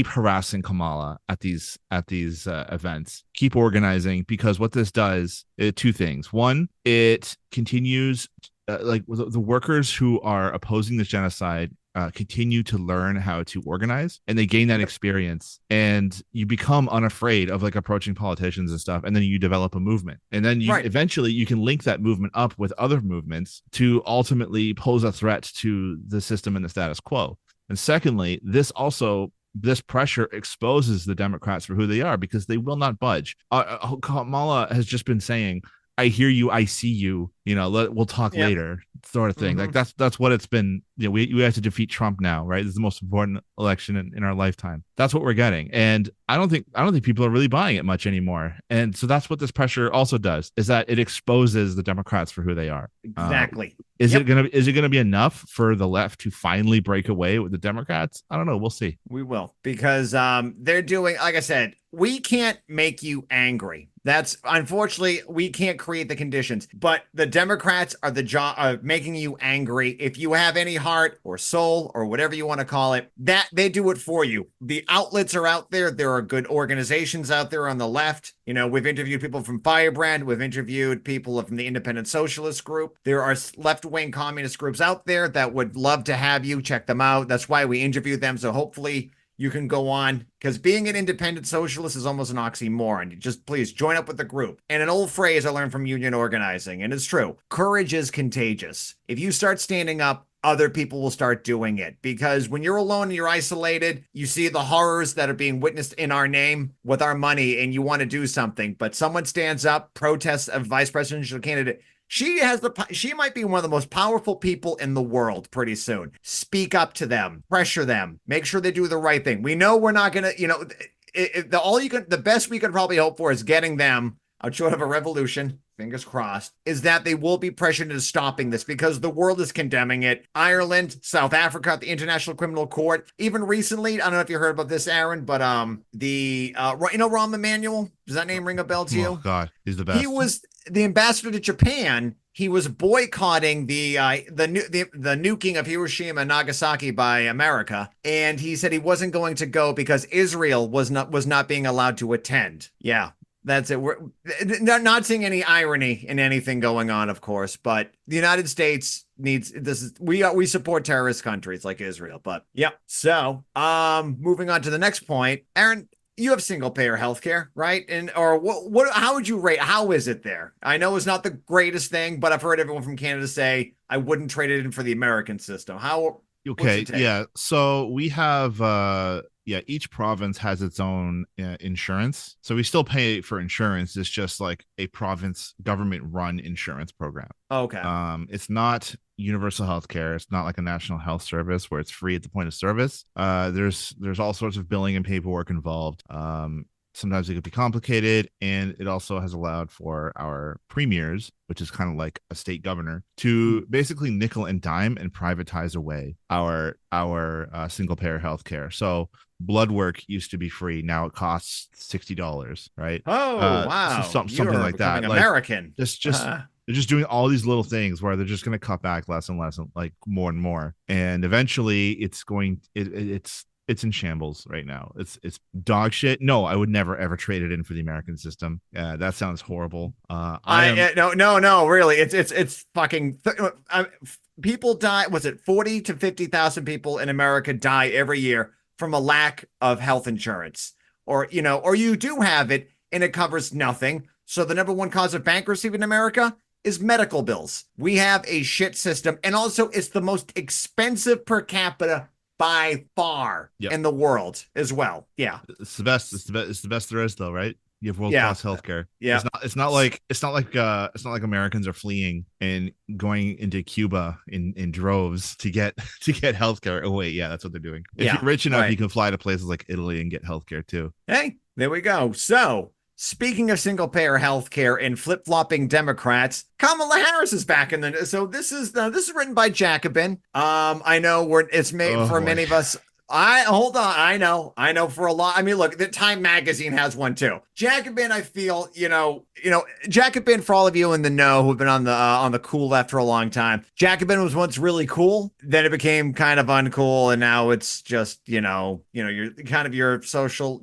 harassing Kamala at these events. Keep organizing, because what this does is two things. One, it continues the workers who are opposing this genocide continue to learn how to organize, and they gain that experience, and you become unafraid of approaching politicians and stuff, and then you develop a movement, and then eventually you can link that movement up with other movements to ultimately pose a threat to the system and the status quo. And secondly, this pressure exposes the Democrats for who they are, because they will not budge. Kamala has just been saying, I hear you, I see you, we'll talk later, sort of thing. Mm-hmm. That's what it's been. We have to defeat Trump now, right? This is the most important election in our lifetime. That's what we're getting. And I don't think people are really buying it much anymore. And so that's what this pressure also does, is that it exposes the Democrats for who they are. Exactly. Is it gonna be enough for the left to finally break away with the Democrats? I don't know. We'll see. We will, because they're doing, like I said, we can't make you angry. That's unfortunately, we can't create the conditions, but the Democrats are the job of making you angry. If you have any heart or soul or whatever you want to call it, that they do it for you. The outlets are out there. There are good organizations out there on the left. We've interviewed people from Firebrand. We've interviewed people from the Independent Socialist Group. There are left-wing communist groups out there that would love to have you. Check them out. That's why we interview them. So hopefully you can go on, because being an independent socialist is almost an oxymoron. You just please join up with the group. And an old phrase I learned from union organizing, and it's true: courage is contagious. If you start standing up, other people will start doing it, because when you're alone and you're isolated, you see the horrors that are being witnessed in our name with our money, and you want to do something, but someone stands up, protests a vice presidential candidate. She might be one of the most powerful people in the world pretty soon. Speak up to them, pressure them, make sure they do the right thing. We know we're not going to, the best we could probably hope for is getting them out short of a revolution, fingers crossed, is that they will be pressured into stopping this, because the world is condemning it. Ireland, South Africa, the International Criminal Court, even recently, I don't know if you heard about this, Aaron, but Rahm Emanuel, does that name ring a bell to you? Oh God, he's the best. He was the ambassador to Japan, he was boycotting the nuking of Hiroshima and Nagasaki by America, and he said he wasn't going to go because Israel was not being allowed to attend. Yeah. That's it. We're not seeing any irony in anything going on, of course, but the United States needs this. We support terrorist countries like Israel, but yeah. So, moving on to the next point, Aaron, you have single payer healthcare, right? And or what? How would you rate? How is it there? I know it's not the greatest thing, but I've heard everyone from Canada say I wouldn't trade it in for the American system. How? Okay, yeah. So we have each province has its own insurance. So we still pay for insurance. It's just like a province government run insurance program. Okay. It's not universal health care. It's not like a national health service where it's free at the point of service. There's all sorts of billing and paperwork involved. Sometimes it could be complicated, and it also has allowed for our premiers, which is kind of like a state governor, to basically nickel and dime and privatize away our single payer healthcare. So blood work used to be free, now it costs $60, right? Oh, wow! So something like that. American. They're just doing all these little things where they're just going to cut back less and less, like more and more, and eventually it's in shambles right now. It's dog shit. No, I would never ever trade it in for the American system. That sounds horrible. No, really. It's fucking people die. Was it 40 to 50,000 people in America die every year from a lack of health insurance, or you do have it and it covers nothing. So the number one cause of bankruptcy in America is medical bills. We have a shit system, and also it's the most expensive per capita by far in the world as well. Yeah, it's the best. It's the best there is, though, right? You have world-class healthcare. Yeah, it's not like Americans are fleeing and going into Cuba in droves to get healthcare. Oh wait, yeah, that's what they're doing. If you're rich enough, you can fly to places like Italy and get healthcare too. Hey, there we go. So, speaking of single-payer healthcare and flip-flopping Democrats, Kamala Harris is back in the. So this is written by Jacobin. I know it's made for many of us. Hold on. I know for a lot. I mean, look, the Time magazine has one too. Jacobin, I feel, Jacobin, for all of you in the know who've been on the cool left for a long time, Jacobin was once really cool. Then it became kind of uncool, and now it's just, you're kind of your social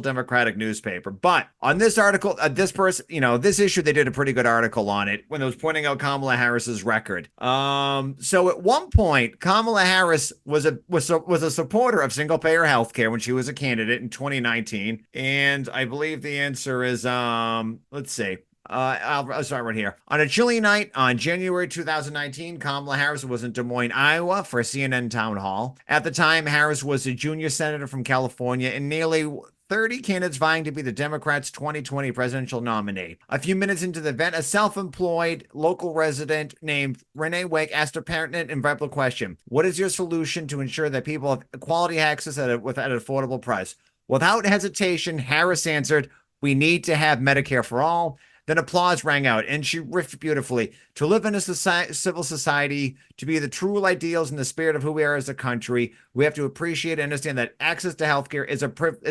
democratic newspaper. But on this article, this person, this issue, they did a pretty good article on it when it was pointing out Kamala Harris's record. So at one point, Kamala Harris was a supporter of single-payer healthcare when she was a candidate in 2019, and I believe the answer is let's see. I'll start right here. On a chilly night on January 2019, Kamala Harris was in Des Moines, Iowa for a CNN town hall. At the time, Harris was a junior senator from California and nearly 30 candidates vying to be the Democrats' 2020 presidential nominee. A few minutes into the event, a self-employed local resident named Renee Wake asked a pertinent and vital question. What is your solution to ensure that people have quality access at an affordable price? Without hesitation, Harris answered, we need to have Medicare for all. Then applause rang out, and she riffed beautifully. To live in a civil society, to be the true ideals in the spirit of who we are as a country, we have to appreciate and understand that access to healthcare is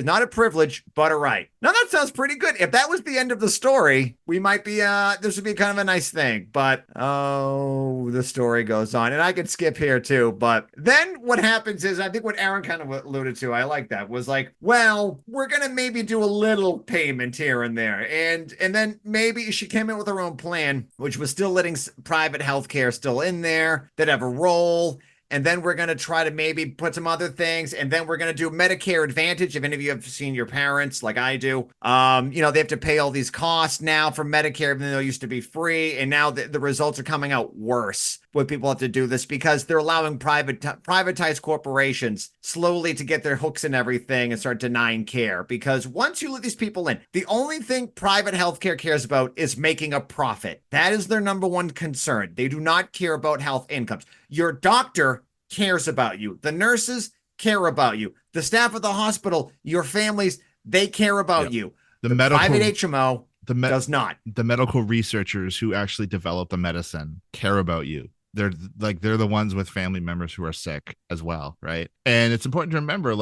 not a privilege, but a right. Now, that sounds pretty good. If that was the end of the story, we might be, this would be kind of a nice thing. But, the story goes on. And I could skip here, too. But then what happens is, I think what Aaron kind of alluded to, I like that, was like, well, we're going to maybe do a little payment here and there. And then maybe she came in with her own plan, which was still letting private healthcare still in there, that have a role. And then we're going to try to maybe put some other things. And then we're going to do Medicare Advantage. If any of you have seen your parents like I do, they have to pay all these costs now for Medicare, even though it used to be free. And now the results are coming out worse when people have to do this because they're allowing privatized corporations slowly to get their hooks in everything and start denying care. Because once you let these people in, the only thing private healthcare cares about is making a profit. That is their number one concern. They do not care about health incomes. Your doctor cares about you. The nurses care about you. The staff of the hospital, your families, they care about you. The private HMO does not. The medical researchers who actually develop the medicine care about you. They're the ones with family members who are sick as well, right? And it's important to remember,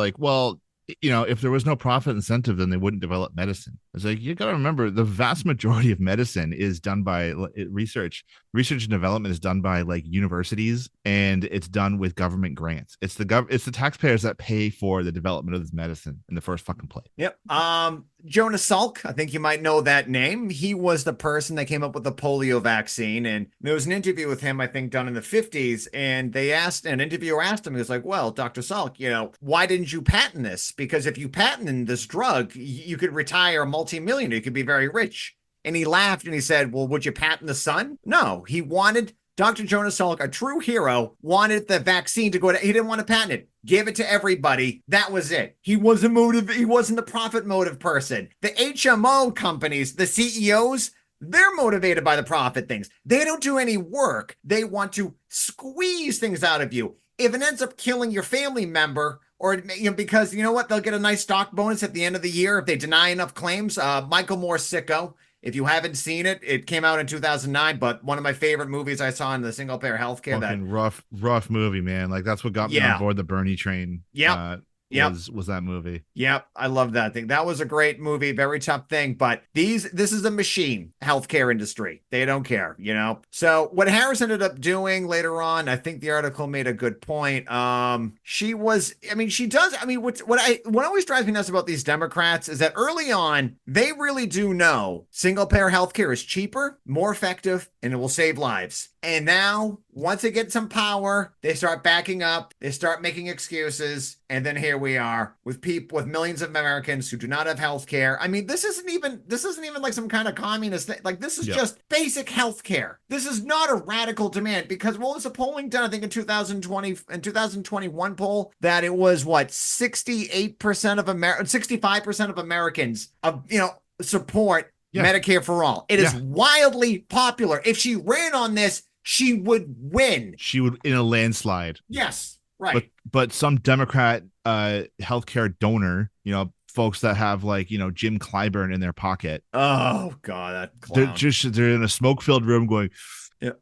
if there was no profit incentive, then they wouldn't develop medicine. It's like, you got to remember, the vast majority of medicine is done by research. Research and development is done by like universities, and it's done with government grants. It's the taxpayers that pay for the development of this medicine in the first fucking place. Yep. Jonas Salk, I think you might know that name. He was the person that came up with the polio vaccine, and there was an interview with him, I think, done in the 50s, and an interviewer asked him, he was like, well, Dr. Salk, why didn't you patent this? Because if you patented this drug, you could retire a multimillionaire. You could be very rich. And he laughed and he said, well, would you patent the sun? No, he wanted Dr. Jonas Salk, a true hero, wanted the vaccine to go to, he didn't want to patent it. Give it to everybody. That was it. He wasn't the profit motive person. The HMO companies, the CEOs, they're motivated by the profit things. They don't do any work. They want to squeeze things out of you. If it ends up killing your family member, or because you know what, they'll get a nice stock bonus at the end of the year if they deny enough claims. Michael Moore's Sicko. If you haven't seen it, it came out in 2009, but one of my favorite movies I saw in the single payer healthcare. Fucking rough movie, man. Like, that's what got me on board the Bernie train. Yeah. Was that movie. Yep. I love that thing. That was a great movie. Very tough thing. But this is a machine healthcare industry. They don't care, So what Harris ended up doing later on, I think the article made a good point. What always drives me nuts about these Democrats is that early on, they really do know single payer healthcare is cheaper, more effective, and it will save lives. And now, once they get some power, they start backing up, they start making excuses, and then here we are with millions of Americans who do not have health care. I mean, this isn't even like some kind of communist thing. Like, this is just basic health care. This is not a radical demand, because what was the polling done? I think in 2021 poll that it was 65% of Americans support Medicare for all. It is wildly popular. If she ran on this, she would win. She would in a landslide. Yes, right. But some Democrat healthcare donor, folks that have Jim Clyburn in their pocket. Oh God, that clown. They're in a smoke-filled room going,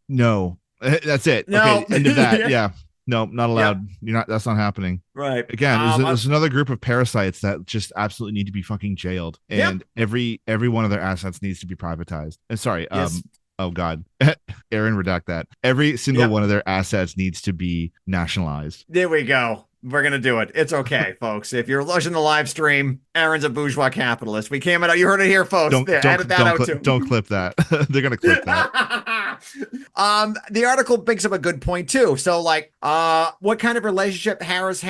no, that's it. No. Okay, end of that. Yeah. No, not allowed. That's not happening. Right. Again, there's another group of parasites that just absolutely need to be fucking jailed. And every one of their assets needs to be privatized. And sorry, oh God, Aaron, redact that. Every single one of their assets needs to be nationalized. There we go. We're going to do it. It's okay, folks. If you're watching the live stream, Aaron's a bourgeois capitalist. We came out. You heard it here, folks. Don't clip that. They're going to clip that. The article brings up a good point too. So what kind of relationship Harris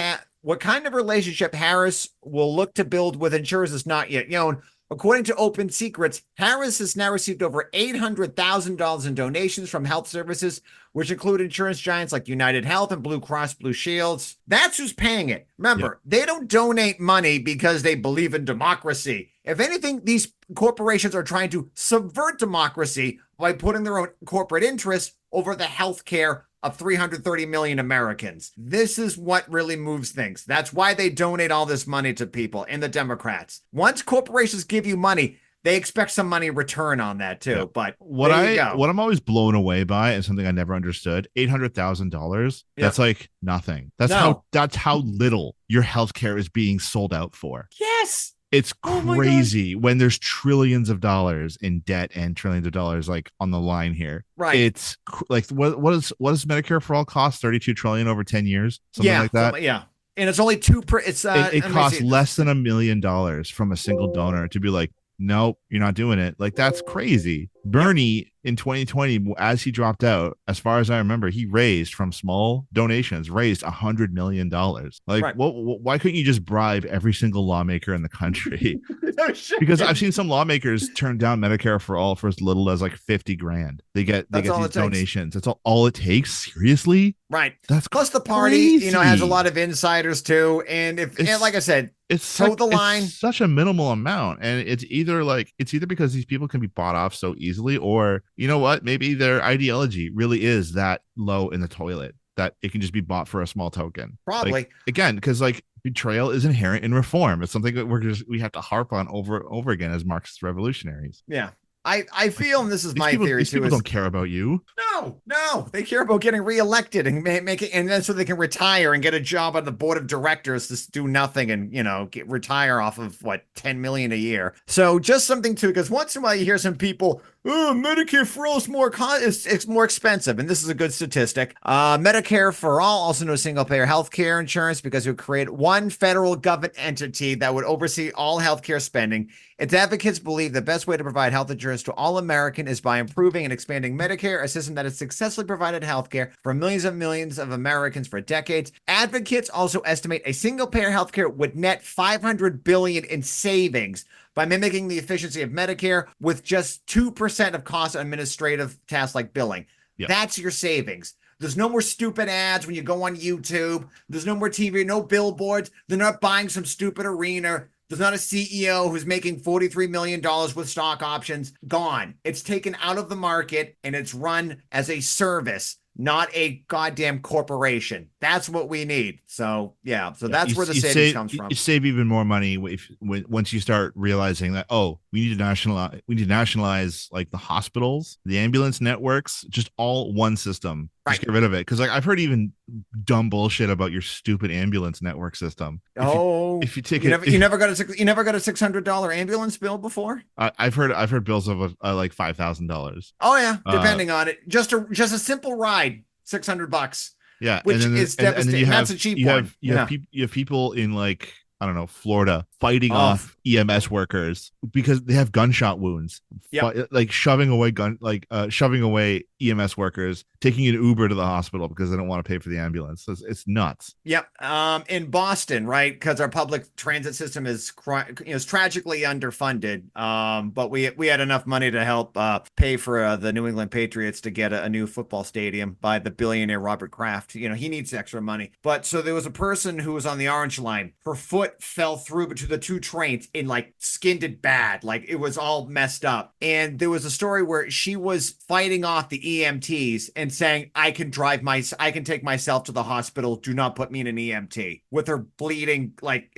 will look to build with insurers is not yet known. According to Open Secrets, Harris has now received over $800,000 in donations from health services, which include insurance giants like United Health and Blue Cross Blue Shields. That's who's paying it. Remember, they don't donate money because they believe in democracy. If anything, these corporations are trying to subvert democracy by putting their own corporate interests over the health care of 330 million Americans. This is what really moves things. That's why they donate all this money to people and the Democrats. Once corporations give you money, they expect some money return on that too. Yeah. But what I'm always blown away by, and something I never understood, $800,000. That's like nothing. That's how little your healthcare is being sold out for. Yes. It's crazy when there's trillions of dollars in debt and trillions of dollars on the line here. Right. It's like what does Medicare for all cost? 32 trillion over 10 years, something like that. And it's only it costs less than $1 million from a single donor to be like, nope, you're not doing it. Like, that's crazy. Bernie in 2020, as he dropped out, as far as I remember, he raised from small donations, raised $100 million. Like, why couldn't you just bribe every single lawmaker in the country? Because I've seen some lawmakers turn down Medicare for all for as little as like 50 grand. They get these donations. That's all it takes. Seriously? Right. That's plus the party, crazy. Has a lot of insiders too. And like I said, it's such a minimal amount, and it's either because these people can be bought off so easily, or you know what, maybe their ideology really is that low in the toilet that it can just be bought for a small token. Probably. Again, because betrayal is inherent in reform. It's something that we have to harp on over and over again as Marxist revolutionaries. Yeah. I feel, and this is my theory these too, people is don't care about you. no, they care about getting reelected and making, and then so they can retire and get a job on the board of directors to do nothing and retire off of what, 10 million a year. So just something too, because once in a while you hear some people, oh, Medicare for all is it's more expensive, and this is a good statistic. Medicare for all, also known as single payer healthcare insurance, because it would create one federal government entity that would oversee all healthcare spending. Its advocates believe the best way to provide health insurance to all Americans is by improving and expanding Medicare, a system that has successfully provided healthcare for millions of Americans for decades. Advocates also estimate a single-payer healthcare would net $500 billion in savings by mimicking the efficiency of Medicare with just 2% of costs on administrative tasks like billing. Yep. That's your savings. There's no more stupid ads when you go on YouTube. There's no more TV, no billboards. They're not buying some stupid arena. There's not a CEO who's making $43 million with stock options. Gone. It's taken out of the market and it's run as a service, not a goddamn corporation. That's what we need. So that's where the savings comes from. You save even more money once you start realizing that, oh, we need to nationalize like the hospitals, the ambulance networks, just all one system. Just get rid of it. Because like I've heard even dumb bullshit about your stupid ambulance network system. If you take you never got a $600 ambulance bill before? I've heard bills of like $5,000. Oh yeah, depending on it. Just a simple ride, $600. Yeah, which is devastating. That's a cheap one. You have people in like, I don't know, Florida fighting off EMS workers because they have gunshot wounds. Like shoving away EMS workers, taking an Uber to the hospital because they don't want to pay for the ambulance. It's nuts. Yep. In Boston, right? Because our public transit system is tragically underfunded. But we had enough money to help pay for the New England Patriots to get a new football stadium by the billionaire Robert Kraft. He needs extra money. But so there was a person who was on the orange line. Her foot fell through between the two trains and like skinned it bad. Like it was all messed up. And there was a story where she was fighting off the EMTs and saying, I can take myself to the hospital. Do not put me in an EMT, with her bleeding, like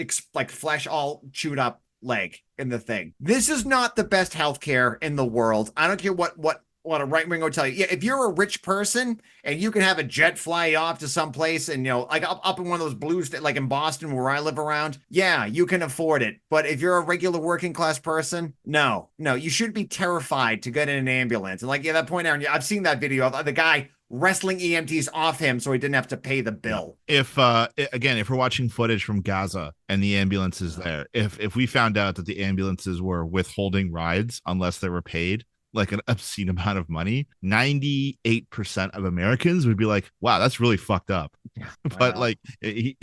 flesh all chewed up leg in the thing. This is not the best healthcare in the world. I don't care what a right wing will tell you. Yeah, if you're a rich person and you can have a jet fly you off to some place and like up in one of those blues, like in Boston where I live around, yeah, you can afford it. But if you're a regular working class person, no, you should be terrified to get in an ambulance. And like, yeah, that point, Aaron, I've seen that video of the guy wrestling EMTs off him so he didn't have to pay the bill. If we're watching footage from Gaza and the ambulance is there, if we found out that the ambulances were withholding rides unless they were paid like an obscene amount of money, 98% of Americans would be like, wow, that's really fucked up. But like, here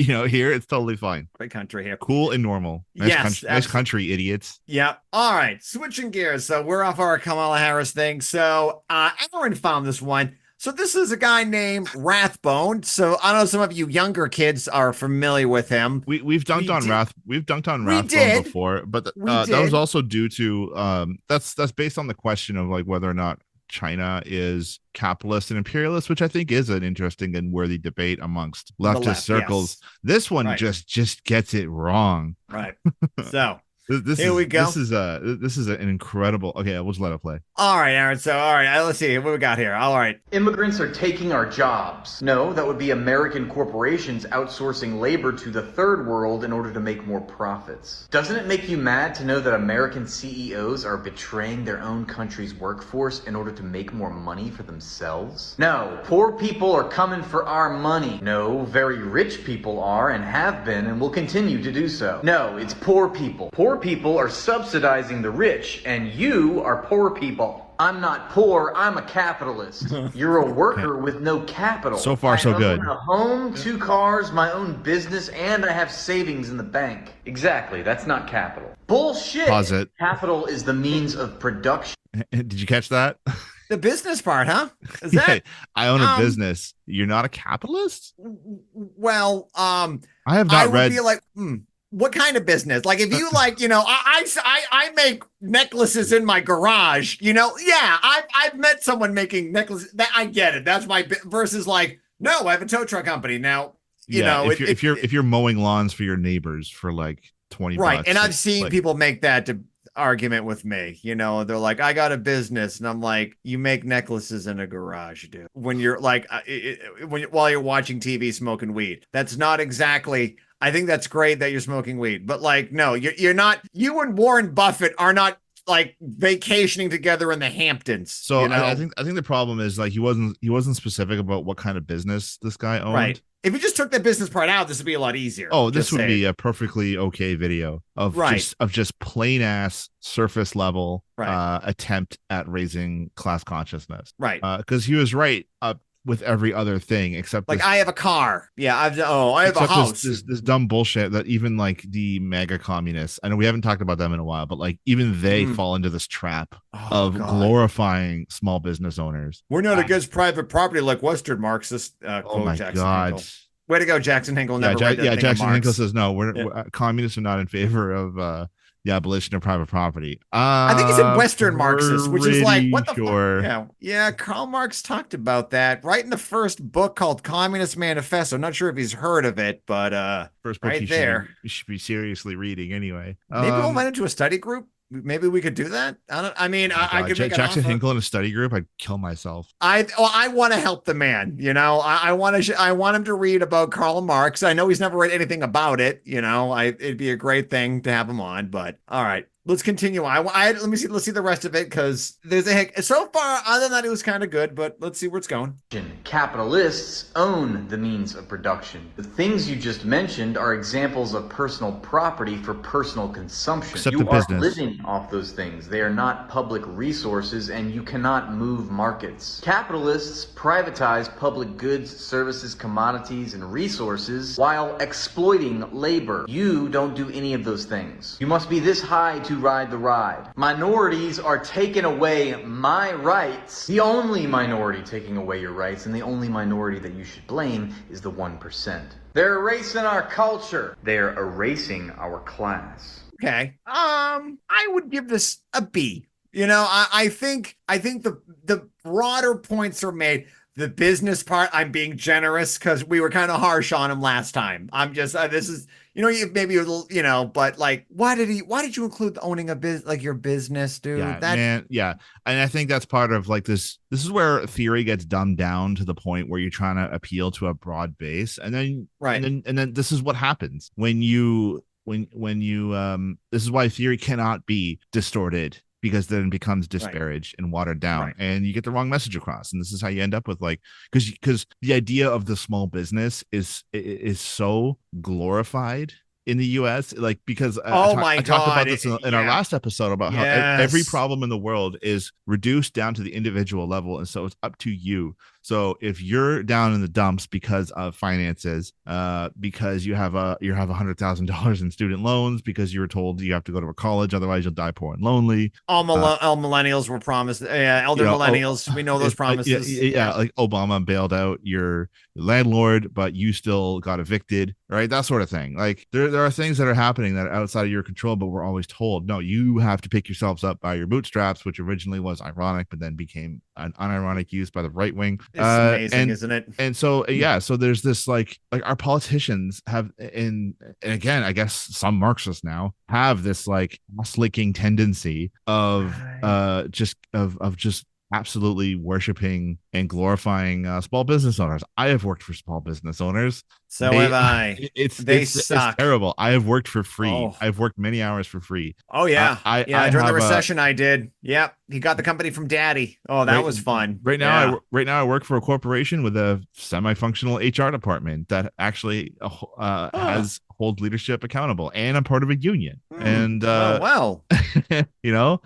it's totally fine. Great country here. Cool and normal. Nice country, idiots. Yeah. All right. Switching gears. So we're off our Kamala Harris thing. So Aaron found this one. So this is a guy named Rathbone. So I know some of you younger kids are familiar with him. We've dunked on Rathbone before, but that was also due to that's based on the question of like whether or not China is capitalist and imperialist, which I think is an interesting and worthy debate amongst leftist circles. Yes. This one just gets it wrong. Right. So here we go. This is an incredible. Okay, we'll just let it play. All right, Aaron. So, all right, let's see what we got here. All right. Immigrants are taking our jobs. No, that would be American corporations outsourcing labor to the third world in order to make more profits. Doesn't it make you mad to know that American CEOs are betraying their own country's workforce in order to make more money for themselves? No, poor people are coming for our money. No, very rich people are and have been and will continue to do so. No, it's poor people. Poor people are subsidizing the rich, and you are poor people. I'm not poor, I'm a capitalist. You're a worker with no capital. So far, so good. I own a home, 2 cars, my own business, and I have savings in the bank. Exactly, that's not capital. Bullshit! Pause it. Capital is the means of production. Did you catch that? The business part, huh? Is that? I own a business. You're not a capitalist? Well, I have not read. I would be like, what kind of business? Like, if you like, I make necklaces in my garage, yeah, I've met someone making necklaces. That I get it. That's my versus like, no, I have a tow truck company now. If you're mowing lawns for your neighbors for like 20 right, bucks, and I've seen people make that to. argument with me. You know, they're like, I got a business, and I'm like, you make necklaces in a garage, dude. When you're like, while you're watching TV smoking weed, that's not exactly. I think that's great that you're smoking weed, but like, no, you're not. You and Warren Buffett are not like vacationing together in the Hamptons. So you know? I think the problem is like he wasn't specific about what kind of business this guy owned. Right. If you just took that business part out, this would be a lot easier. Oh, this would be a perfectly okay video of just plain ass surface level attempt at raising class consciousness. Right. Because he was right with every other thing except like I have a car. Yeah, I have a house. This dumb bullshit that even like the MAGA communists, I know we haven't talked about them in a while, but like even they fall into this trap of glorifying small business owners. We're not against private property like Western Marxists. Oh my God. Hinkle. Way to go, Jackson Hinkle. Jackson Hinkle says no. We're communists are not in favor of the abolition of private property. I think he said Western Marxist, which is like, what the fuck? Yeah, Karl Marx talked about that right in the first book called Communist Manifesto. Not sure if he's heard of it, but first book right there. You should be seriously reading anyway. Maybe we'll run into a study group. Maybe we could do that. I could make Jackson Hinkle in a study group. I'd kill myself. I want to help the man. You know, I want him to read about Karl Marx. I know he's never read anything about it. You know, it'd be a great thing to have him on. But all right, let's continue. Let me see. Let's see the rest of it because there's a heck. So far, other than that, it was kind of good. But let's see where it's going. Capitalists own the means of production. The things you just mentioned are examples of personal property for personal consumption. Except you the are business. living off those things. They are not public resources, and you cannot move markets. Capitalists privatize public goods, services, commodities, and resources while exploiting labor. You don't do any of those things. You must be this high to ride the ride. Minorities are taking away my rights. The only minority taking away your rights, and the only minority that you should blame is the 1%. They're erasing our culture. They're erasing our class. Okay. I would give this a B. You know, I think the broader points are made. The business part, I'm being generous because we were kind of harsh on him last time. I'm just this is, you know, maybe a little, you know, but like, why did you include owning a business, like your business, dude? And I think that's part of like this is where theory gets dumbed down to the point where you're trying to appeal to a broad base, and then and then this is what happens when you this is why theory cannot be distorted, because then it becomes disparaged and watered down, and you get the wrong message across. And this is how you end up with like, because the idea of the small business is so glorified in the US, like, because I talked about this in our last episode about how every problem in the world is reduced down to the individual level, and so it's up to you. So if you're down in the dumps because of finances, because you have $100,000 in student loans, because you were told you have to go to a college, otherwise you'll die poor and lonely. All millennials were promised, elder millennials. We know those promises. Like Obama bailed out your landlord, but you still got evicted, right? That sort of thing. Like there are things that are happening that are outside of your control, but we're always told, no, you have to pick yourselves up by your bootstraps, which originally was ironic, but then became an unironic use by the right wing. It's amazing, isn't it? And so so there's this like our politicians have, and again, I guess some Marxists now have this like ass-licking tendency of just absolutely worshiping and glorifying small business owners. I have worked for small business owners. So have I. It's suck. It's terrible. I have worked for free. I've worked many hours for free. Oh yeah. During the recession I did. Yep. He got the company from daddy. Oh, that was fun. Right now I work for a corporation with a semi-functional HR department that actually holds leadership accountable, and I'm part of a union. And you know,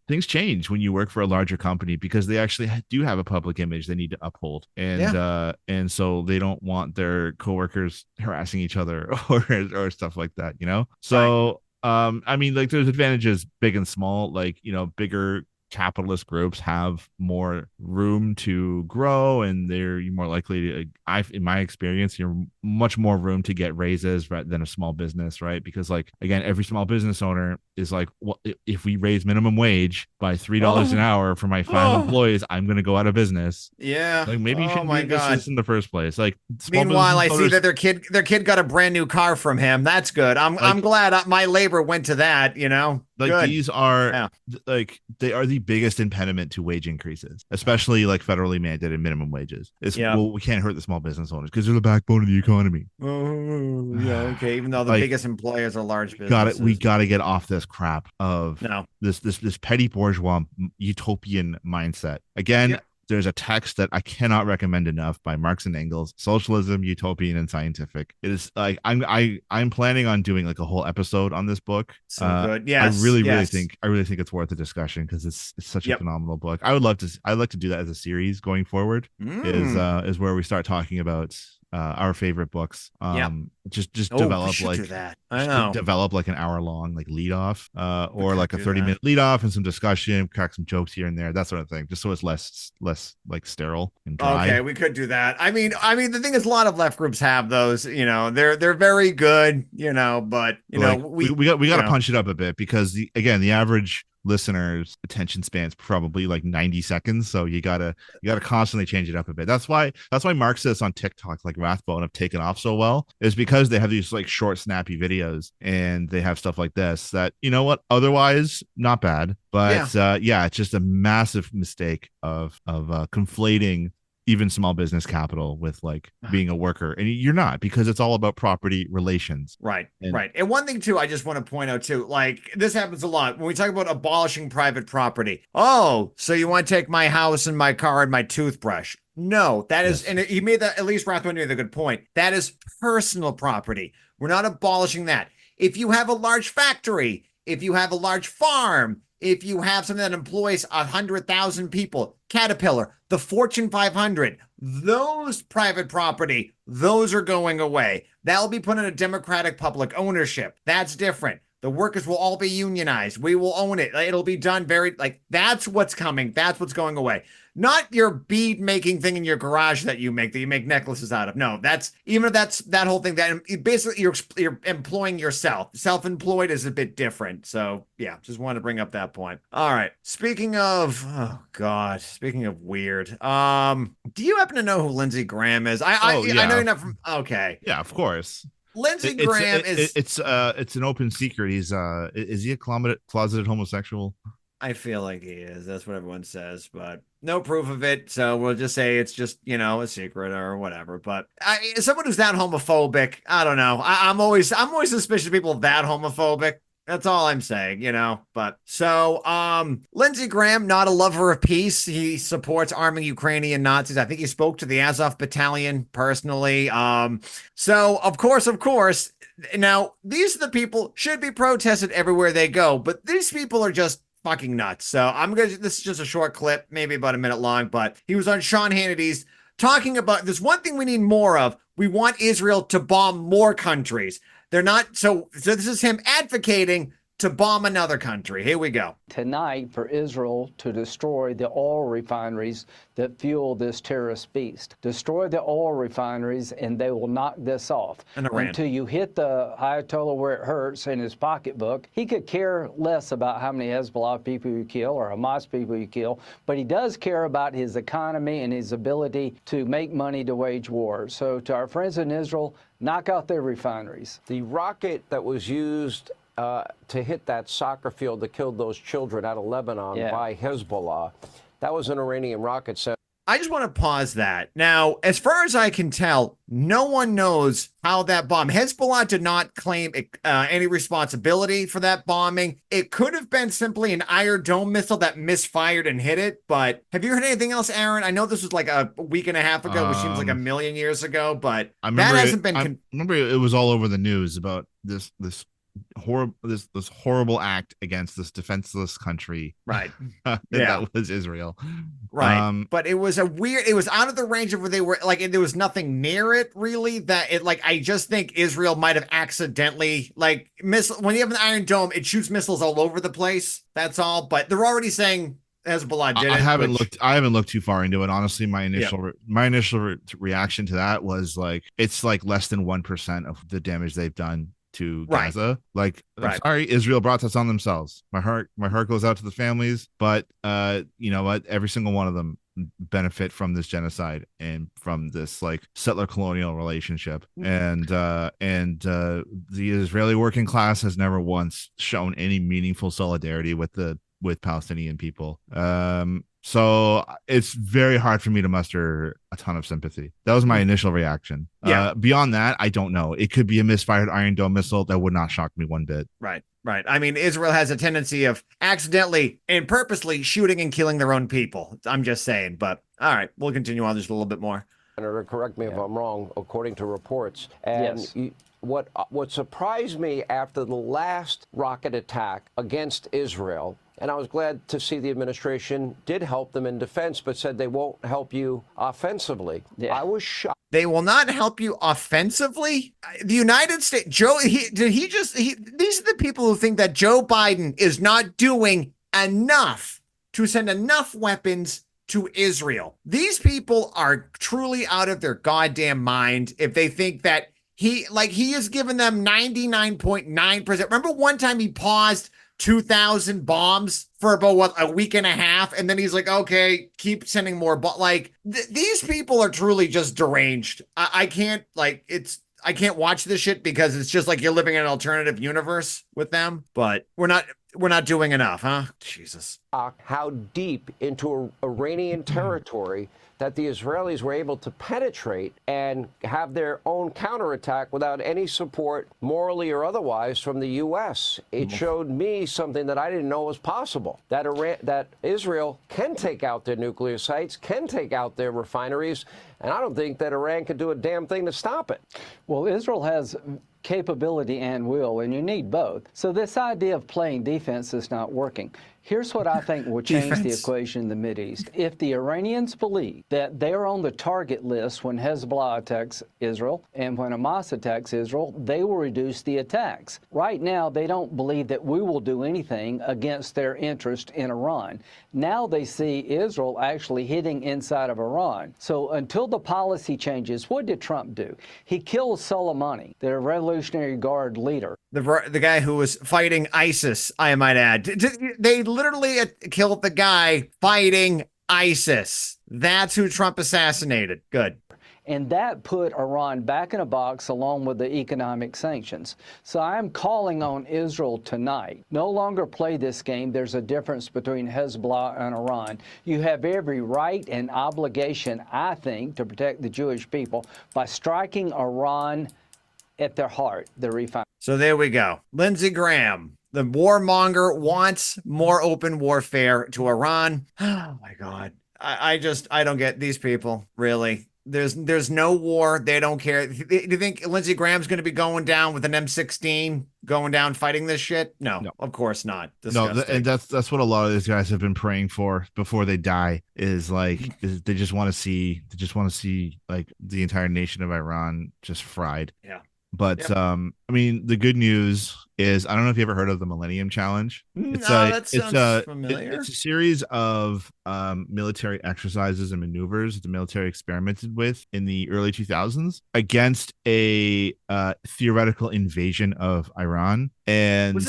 things change when you work for a larger company, because they actually do have a public image they need to uphold, and so they don't want their coworkers harassing each other or stuff like that, you know. So I mean, like, there's advantages big and small. Like, you know, bigger capitalist groups have more room to grow, and you're more likely to, in my experience, you're much more room to get raises than a small business, right? Because, like, again, every small business owner is like, well, if we raise minimum wage by $3 an hour for my 5 employees, I'm going to go out of business. Yeah. Like, maybe you shouldn't be in business in the first place. Like, meanwhile, I see that their kid got a brand new car from him. That's good. I'm glad my labor went to that, you know. Like Good. these are like they are the biggest impediment to wage increases, especially like federally mandated minimum wages. Well, we can't hurt the small business owners because they're the backbone of the economy. Oh, yeah, okay. Even though the Like, biggest employers are large businesses. We got to get off this crap of No. this petty bourgeois utopian mindset. Again, there's a text that I cannot recommend enough by Marx and Engels, Socialism, Utopian and Scientific. It is like I'm planning on doing like a whole episode on this book. So good. Yes. I really think it's worth a discussion because it's such a phenomenal book. I'd like to do that as a series going forward. Is where we start talking about our favorite books. Just develop like that. I know. Develop like an hour long like lead off, or like a 30-minute lead off and some discussion, crack some jokes here and there, that sort of thing, just so it's less like sterile and dry. Okay, we could do that. I mean, the thing is, a lot of left groups have those. They're very good. But we got to punch it up a bit because the average listeners' attention span's probably like 90 seconds, so you gotta constantly change it up a bit. That's why Marxists on TikTok like Rathbone have taken off so well, is because they have these like short snappy videos and they have stuff like this that, otherwise not bad, but it's just a massive mistake of conflating even small business capital with like being a worker, and you're not, because it's all about property relations. Right. And one thing too, I just want to point out too, like this happens a lot when we talk about abolishing private property. Oh, so you want to take my house and my car and my toothbrush? No, that is, and he made that, at least Rathbone made a good point. That is personal property. We're not abolishing that. If you have a large factory, if you have a large farm, if you have something that employs 100,000 people, Caterpillar, the Fortune 500, those private property, those are going away. That'll be put in a democratic public ownership. That's different. The workers will all be unionized. We will own it. It'll be done that's what's coming. That's what's going away. Not your bead making thing in your garage that you make necklaces out of. No, that's that whole thing, that basically you're employing yourself. Self-employed is a bit different. So yeah, just wanted to bring up that point. All right. Speaking of weird, do you happen to know who Lindsey Graham is? I know you're not from, okay. Yeah, of course. Lindsey Graham it's an open secret. Is he a closeted homosexual? I feel like he is. That's what everyone says, but no proof of it. So we'll just say it's just, a secret or whatever. But someone who's that homophobic, I don't know. I'm always suspicious of people that homophobic. That's all I'm saying, But so, Lindsey Graham, not a lover of peace. He supports arming Ukrainian Nazis. I think he spoke to the Azov battalion personally. So of course, now these are the people should be protested everywhere they go, but these people are just fucking nuts. So this is just a short clip, maybe about a minute long, but he was on Sean Hannity's talking about this one thing we need more of. We want Israel to bomb more countries. They're not. So this is him advocating to bomb another country. Here we go. Tonight, for Israel to destroy the oil refineries that fuel this terrorist beast. Destroy the oil refineries and they will knock this off. Until you hit the Ayatollah where it hurts in his pocketbook, he could care less about how many Hezbollah people you kill or Hamas people you kill, but he does care about his economy and his ability to make money to wage war. So to our friends in Israel, knock out their refineries. The rocket that was used to hit that soccer field that killed those children out of Lebanon by Hezbollah, that was an Iranian rocket. So I just want to pause that. Now, as far as I can tell, no one knows how that bomb. Hezbollah did not claim any responsibility for that bombing. It could have been simply an Iron Dome missile that misfired and hit it. But have you heard anything else, Aaron? I know this was like a week and a half ago, which seems like a million years ago, but that hasn't been. I remember it was all over the news about this horrible act against this defenseless country, right? That was Israel, right? But it was it was out of the range of where they were, like, there was nothing near it really. That it, like, I just think Israel might have accidentally, like, when you have an Iron Dome, it shoots missiles all over the place. That's all. But they're already saying Hezbollah did it. I haven't looked too far into it. Honestly, my initial reaction to that was like, it's like less than 1% of the damage they've done to Gaza. Like, I'm sorry, Israel brought this on themselves. My heart goes out to the families, but you know what? Every single one of them benefit from this genocide and from this like settler colonial relationship. And the Israeli working class has never once shown any meaningful solidarity with Palestinian people. So it's very hard for me to muster a ton of sympathy. That was my initial reaction. Beyond that, I don't know. It could be a misfired Iron Dome missile. That would not shock me one bit. Right. I mean, Israel has a tendency of accidentally and purposely shooting and killing their own people. I'm just saying. But all right, we'll continue on just a little bit more. Senator, correct me if I'm wrong, according to reports. And yes. What surprised me after the last rocket attack against Israel, and I was glad to see the administration did help them in defense, but said they won't help you offensively. Yeah. I was shocked. They will not help you offensively? The United States, these are the people who think that Joe Biden is not doing enough to send enough weapons to Israel. These people are truly out of their goddamn mind if they think that he has given them 99.9%. Remember one time he paused 2,000 bombs for about a week and a half, and then he's like, okay, keep sending more. But these people are truly just deranged. I can't watch this shit because it's just like you're living in an alternative universe with them. But we're not doing enough, huh? Jesus. How deep into Iranian territory that the Israelis were able to penetrate and have their own counterattack without any support, morally or otherwise, from the U.S. It showed me something that I didn't know was possible, that Israel can take out their nuclear sites, can take out their refineries, and I don't think that Iran could do a damn thing to stop it. Well, Israel has capability and will, and you need both. So this idea of playing defense is not working. Here's what I think will change the equation in the Mideast. If the Iranians believe that they're on the target list when Hezbollah attacks Israel and when Hamas attacks Israel, they will reduce the attacks. Right now, they don't believe that we will do anything against their interest in Iran. Now they see Israel actually hitting inside of Iran. So until the policy changes, what did Trump do? He killed Soleimani, the Revolutionary Guard leader. The guy who was fighting ISIS, I might add. They literally killed the guy fighting ISIS. That's who Trump assassinated. Good. And that put Iran back in a box along with the economic sanctions. So I'm calling on Israel tonight. No longer play this game. There's a difference between Hezbollah and Iran. You have every right and obligation, I think, to protect the Jewish people by striking Iran at their heart, the refinery. So there we go. Lindsey Graham, the warmonger, wants more open warfare to Iran. Oh my God. I don't get these people, really. There's no war. They don't care. Do you think Lindsey Graham's going to be going down with an M16, going down fighting this shit? No. Of course not. Disgusting. No, and that's what a lot of these guys have been praying for before they die. Is they just want to see like the entire nation of Iran just fried. Yeah. But I mean, the good news is, I don't know if you ever heard of the Millennium Challenge. That sounds familiar. It's a series of military exercises and maneuvers the military experimented with in the early 2000s against a theoretical invasion of Iran, and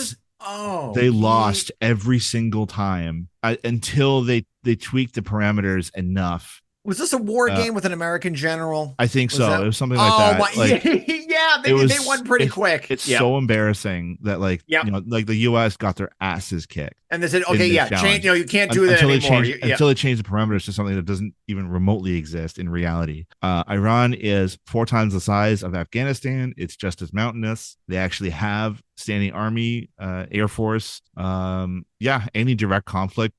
they lost every single time until they tweaked the parameters enough. Was this a war game with an American general? I think so. It was something like that. They won pretty quick. It's so embarrassing that the U.S. got their asses kicked. And they said, okay, change. You can't do that anymore. Until they change the parameters to something that doesn't even remotely exist in reality. Iran is 4 times the size of Afghanistan. It's just as mountainous. They actually have standing army, air force. Any direct conflict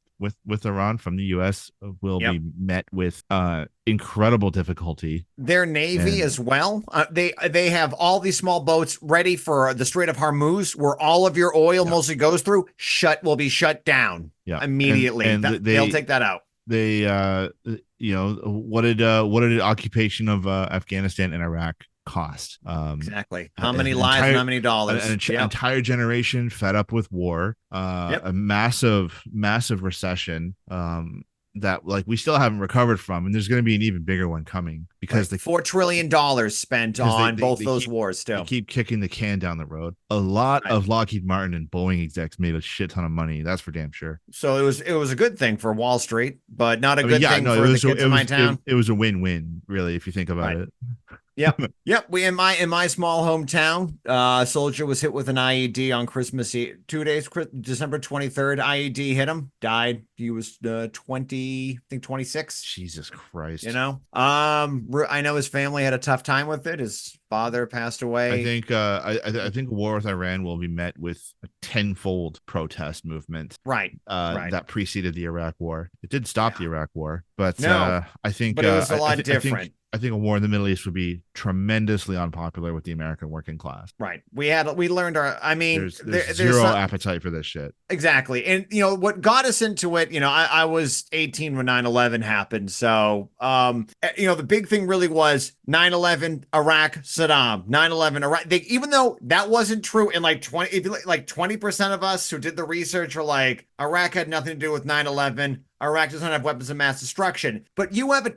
with Iran from the U.S. will be met with incredible difficity. Their navy as well. They have all these small boats ready for the Strait of Hormuz, where all of your oil mostly goes through. Will be shut down immediately. And they'll take that out. They what did occupation of Afghanistan and Iraq cost? Exactly. How many lives and how many dollars? An entire generation fed up with war, a massive recession, that like we still haven't recovered from, and there's going to be an even bigger one coming because the $4 trillion spent on both those wars. Still, they keep kicking the can down the road. A lot of Lockheed Martin and Boeing execs made a shit ton of money. That's for damn sure. So it was a good thing for Wall Street, but not a good thing for the kids in my town. It was a win-win, really, if you think about it. Yep. We in my small hometown, a soldier was hit with an IED on Christmas Eve. 2 days, December 23rd. IED hit him, died. He was 26. Jesus Christ. You know, I know his family had a tough time with it. His father passed away. I think I think war with Iran will be met with a tenfold protest movement. Right. That preceded the Iraq War. It did stop the Iraq War, but no, I think but it was a lot different. I think a war in the Middle East would be tremendously unpopular with the American working class. Right. We learned our, I mean, there's zero appetite for this shit. Exactly. And, you know, what got us into it, you know, I was 18 when 9/11 happened. So, you know, the big thing really was 9/11, Iraq, Saddam, 9/11, Iraq. Even though that wasn't true, and like 20% of us who did the research are like, Iraq had nothing to do with 9/11. Iraq doesn't have weapons of mass destruction. But you have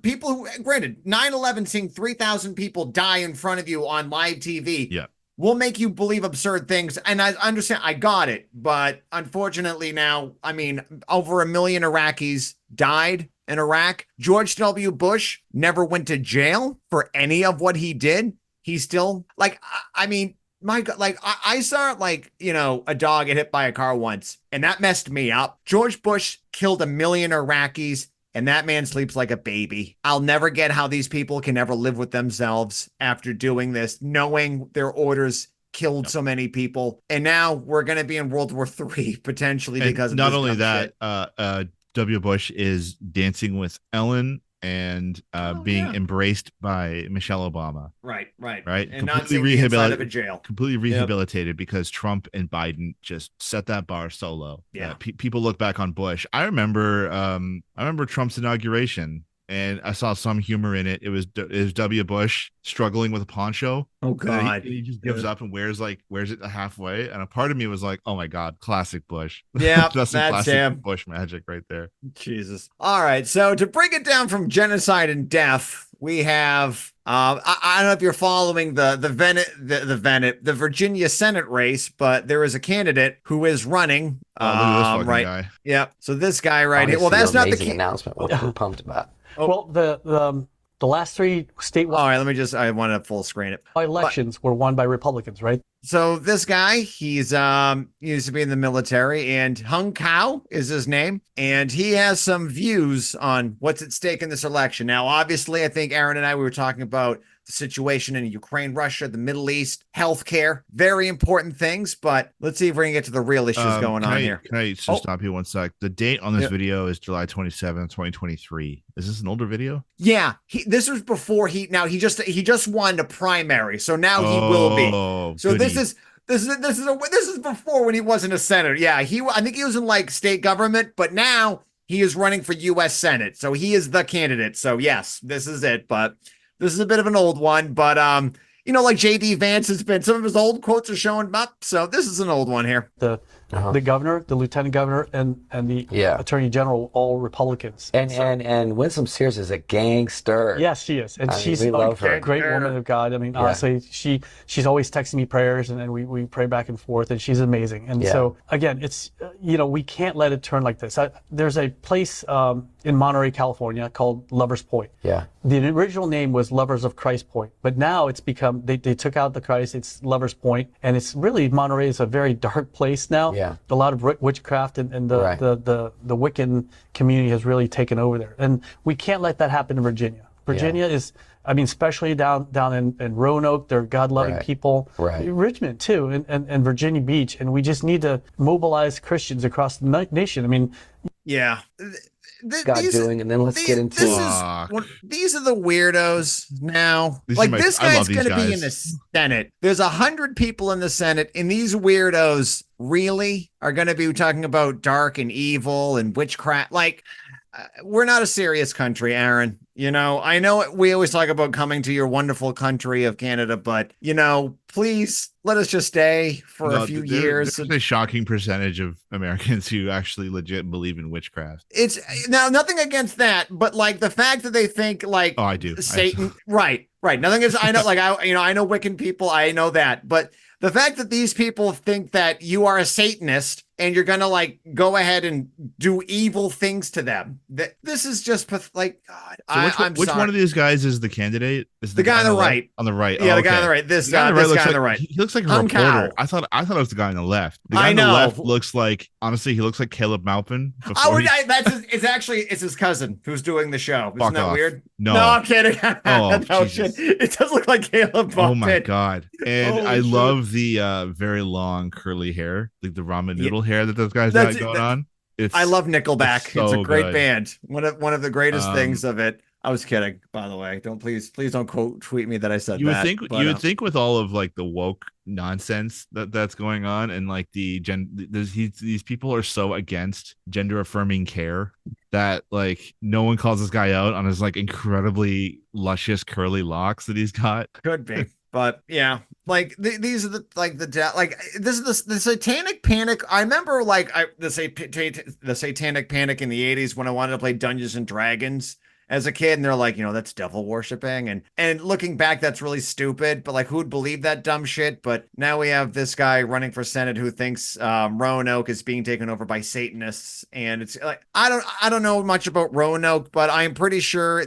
people who, granted, 9/11, seeing 3,000 people die in front of you on live TV will make you believe absurd things. And I understand, I got it. But unfortunately now, I mean, over 1 million Iraqis died in Iraq. George W. Bush never went to jail for any of what he did. He's still, like, I mean, my God, like I saw like, you know, a dog get hit by a car once, and that messed me up. George Bush killed 1 million Iraqis, and that man sleeps like a baby. I'll never get how these people can ever live with themselves after doing this, knowing their orders killed so many people. And now we're going to be in World War III potentially because of not this only dumb that, shit. W. Bush is dancing with Ellen and being embraced by Michelle Obama. Right. Completely And not seeing the inside of a jail. Completely rehabilitated because Trump and Biden just set that bar so low. Yeah. People look back on Bush. I remember Trump's inauguration, and I saw some humor in it. It was W. Bush struggling with a poncho. Oh God! He just gives up and wears it halfway. And a part of me was like, "Oh my God, classic Bush." Yeah, that's classic him. Bush magic right there. Jesus. All right, so to bring it down from genocide and death, we have I don't know if you're following the Virginia Senate race, but there is a candidate who is running. Look at this fucking guy. Yep. So this guy right here. Well, that's not the announcement. We're pumped about. Well, the last 3 statewide. All right, I want to full screen it. Elections were won by Republicans, right? So this guy, he's used to be in the military, and Hung Kao is his name, and he has some views on what's at stake in this election. Now, obviously, I think Aaron and I, we were talking about the situation in Ukraine, Russia, the Middle East, healthcare, very important things, but let's see if we can get to the real issues going on here. Can I just stop you one sec? The date on this video is July 27th, 2023. Is this an older video? Yeah, this was before he just won a primary, so now he will be. So goody. This is before when he wasn't a senator. Yeah, I think he was in like state government, but now he is running for U.S. Senate, so he is the candidate. So yes, this is it. But this is a bit of an old one. But you know, like J.D. Vance has been, some of his old quotes are showing up. So this is an old one here. The governor, the lieutenant governor, and the attorney general, all Republicans. And Winsome Sears is a gangster. Yes, she is, and she's a great woman of God. I mean, honestly, she's always texting me prayers, and we pray back and forth, and she's amazing. And so again, it's we can't let it turn like this. There's a place in Monterey, California, called Lovers Point. Yeah. The original name was Lovers of Christ Point, but now it's become they took out the Christ. It's Lovers Point, and it's really Monterey is a very dark place now. Yeah. A lot of witchcraft and the Wiccan community has really taken over there, and we can't let that happen in Virginia. Virginia is, I mean, especially down in Roanoke, they're God-loving people. Right. Richmond too, and Virginia Beach, and we just need to mobilize Christians across the nation. I mean, yeah. God doing, and then let's get into these are the weirdos now. This guy's going to be in the Senate. There's 100 people in the Senate, and these weirdos really are going to be talking about dark and evil and witchcraft. Like, we're not a serious country, Aaron. I know we always talk about coming to your wonderful country of Canada, but please let us just stay for a few years. There's a shocking percentage of Americans who actually legit believe in witchcraft. It's now nothing against that, but like the fact that they think like, oh, I do Satan, right. Nothing against, I know, like I know Wiccan people, I know that, but the fact that these people think that you are a Satanist and you're gonna like go ahead and do evil things to them, this is just like, God. So which one of these guys is the candidate? Is the guy on the right? On the right, yeah, the guy on the right. This guy on the right. He looks like a reporter. I thought it was the guy on the left. The guy on the left looks like, honestly, he looks like Caleb Maupin. It's his cousin who's doing the show. Isn't that weird? No, I'm kidding. Oh, shit. It does look like Caleb Maupin. Oh my God! And I love the very long curly hair, like the ramen noodle hair that those guys got going on. I love Nickelback. It's a great good. band. One of the greatest things of it. I was kidding, by the way. Please don't quote tweet me that I said that. You would think with all of like the woke nonsense that's going on, and like these people are so against gender affirming care that like no one calls this guy out on his like incredibly luscious curly locks that he's got. Could be. But yeah, like these are this is the satanic panic. I remember like the satanic panic in the 80s when I wanted to play Dungeons and Dragons as a kid, and they're like, that's devil worshiping, and looking back, that's really stupid. But like, who'd believe that dumb shit? But now we have this guy running for Senate who thinks Roanoke is being taken over by Satanists, and it's like I don't know much about Roanoke, but I'm pretty sure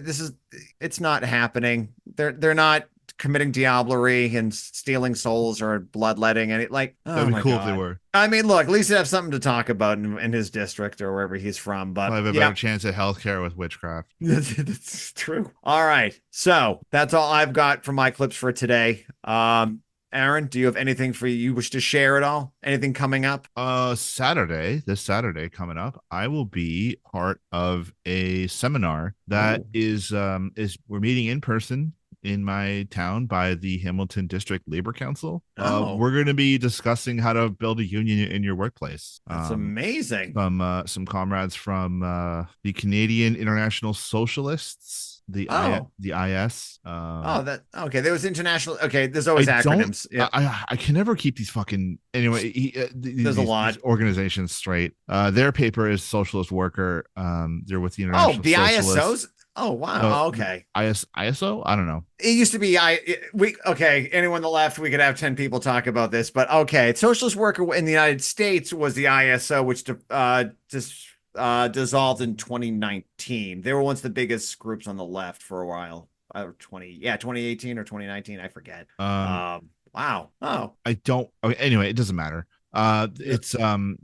it's not happening. They're not committing diablerie and stealing souls or bloodletting, and that'd be cool if they were. I mean, look, at least they have something to talk about in his district or wherever he's from. But I have a better chance at healthcare with witchcraft. That's true. All right, so that's all I've got for my clips for today. Aaron, do you have anything you wish to share at all? Anything coming up? This Saturday coming up, I will be part of a seminar that is we're meeting in person in my town by the Hamilton District Labor Council. We're going to be discussing how to build a union in your workplace. That's amazing. Some comrades from the Canadian International Socialists, the IS. There was international. Okay, there's always acronyms. Yeah. I can never keep these fucking there's a lot these organizations straight. Their paper is Socialist Worker. They're with the International. The Socialists. ISOs. Oh wow! Okay. ISO? I don't know. It used to be anyone on the left, we could have 10 people talk about this, but okay. Socialist Worker in the United States was the ISO, which dissolved in 2019. They were once the biggest groups on the left for a while. 2018 or 2019, I forget. Wow. Oh. I don't. Okay, anyway, it doesn't matter. It's some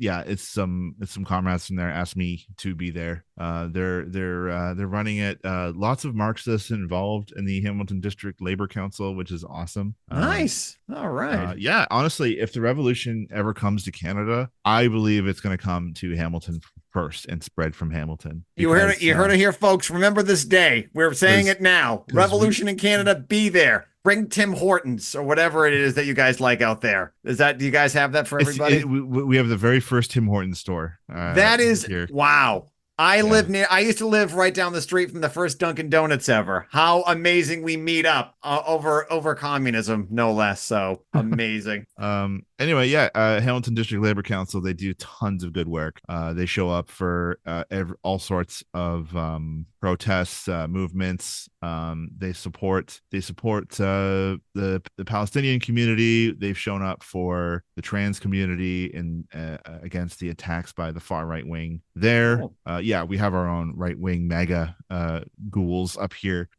comrades from there asked me to be there. They're running it. Lots of Marxists involved in the Hamilton District Labor Council, which is awesome. Nice. All right. Yeah, honestly, if the revolution ever comes to Canada, I believe it's going to come to Hamilton first and spread from Hamilton. You heard it here, folks. Remember this day. We're saying it now. Revolution in Canada, be there. Bring Tim Hortons or whatever it is that you guys like out there. Do you guys have that for everybody? We have the very first Tim Hortons store. That is here. Wow. I used to live right down the street from the first Dunkin' Donuts ever. How amazing we meet up over communism, no less. So amazing. Anyway, Hamilton District Labor Council, they do tons of good work. They show up for all sorts of protests, movements. They support the Palestinian community. They've shown up for the trans community in against the attacks by the far right wing there. We have our own right wing MAGA ghouls up here.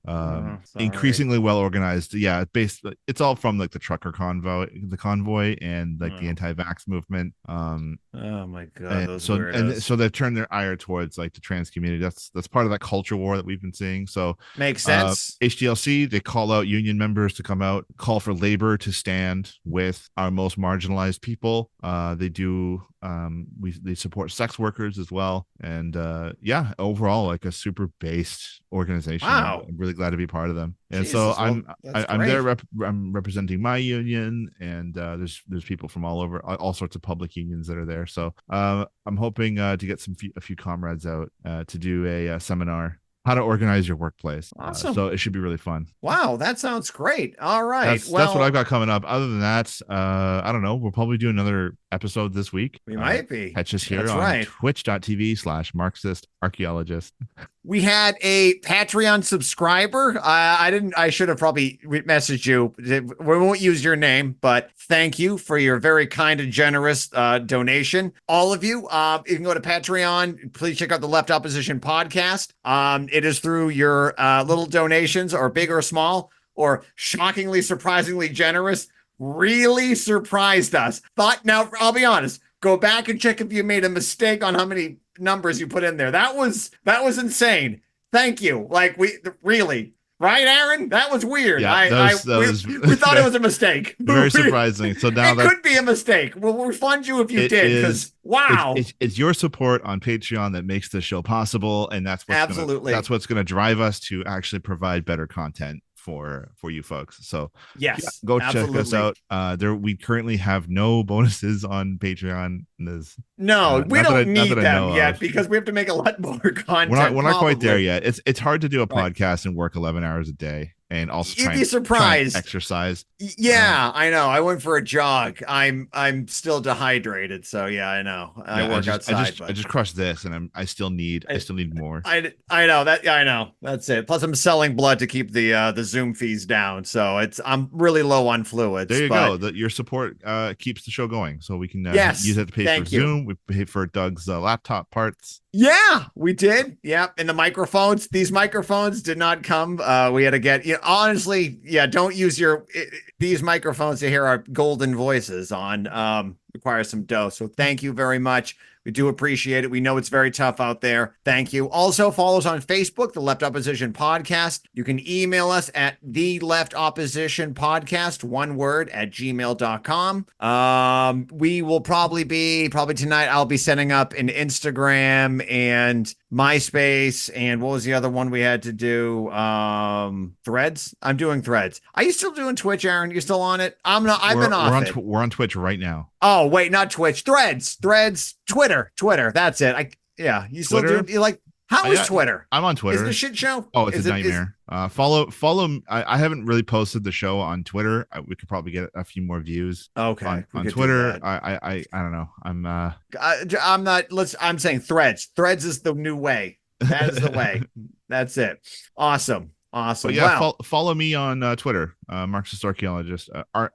Increasingly well organized. Yeah, it's all from like the trucker convoy and like the anti-vax movement. Oh my god! So they've turned their ire towards like the trans community. That's part of that culture war that we've been seeing. So makes sense. HDLC, they call out union members to come out, call for labor to stand with our most marginalized people. They do. They support sex workers as well, and overall like a super based organization. Wow. I'm really glad to be part of them. And Jesus, so well, I'm there. I'm representing my union, and there's people from all over, all sorts of public unions that are there. So I'm hoping to get a few comrades out to do a seminar, how to organize your workplace. Awesome. So it should be really fun. Wow, that sounds great. All right. That's what I've got coming up. Other than that, I don't know. We'll probably do another episode this week. We might be. Catch us here That's on right. twitch.tv/Marxist Archaeologist. We had a Patreon subscriber. I should have probably messaged you. We won't use your name, but thank you for your very kind and generous donation. All of you, you can go to Patreon. Please check out the Left Opposition podcast. It is through your little donations, or big or small, or shockingly, surprisingly generous. Really surprised us. Now, I'll be honest. Go back and check if you made a mistake on how many numbers you put in there. That was insane. Thank you. Like, we really, right, Aaron? That was weird. Yeah, we thought it was a mistake. Very surprising. So now it could be a mistake. We'll refund you if you did. Because wow, it's your support on Patreon that makes this show possible, and that's what's going to drive us to actually provide better content for you folks. So yes, go check us out. We currently have no bonuses on Patreon. No, we don't need them yet because we have to make a lot more content. We're not quite there yet. It's hard to do a podcast and work 11 hours a day and also you'd be surprised. Exercise. Yeah, I know. I went for a jog. I'm still dehydrated, so yeah, I know. I work outside. I just crushed this, and I still need more. I know that. I know that's it. Plus, I'm selling blood to keep the Zoom fees down, so I'm really low on fluids. There you go. Your support keeps the show going, so we can use it to pay for Zoom. We pay for Doug's laptop parts. Yeah, we did. Yeah, and the microphones. These microphones did not come. We had to get. Honestly, don't use these microphones to hear our golden voices on. Requires some dough. So thank you very much. We do appreciate it. We know it's very tough out there. Thank you. Also follow us on Facebook, The Left Opposition Podcast. You can email us at The Left Opposition Podcast, one word, at gmail.com. We will probably tonight, I'll be setting up an Instagram and MySpace, and what was the other one we had to do? Threads. I'm doing Threads. Are you still doing Twitch, Aaron? You still on it? I'm not. I've been off it. We're on Twitch right now. Oh wait, not Twitch. Threads. Twitter. That's it. You still do? You like? How is Twitter? I'm on Twitter. Is it a shit show? Oh, it's a nightmare. Follow. I haven't really posted the show on Twitter. We could probably get a few more views. Okay. On Twitter. I don't know. I'm not. I'm saying Threads. Threads is the new way. That is the way. That's it. Awesome. But yeah, follow me on Twitter, Marxist Archaeologist,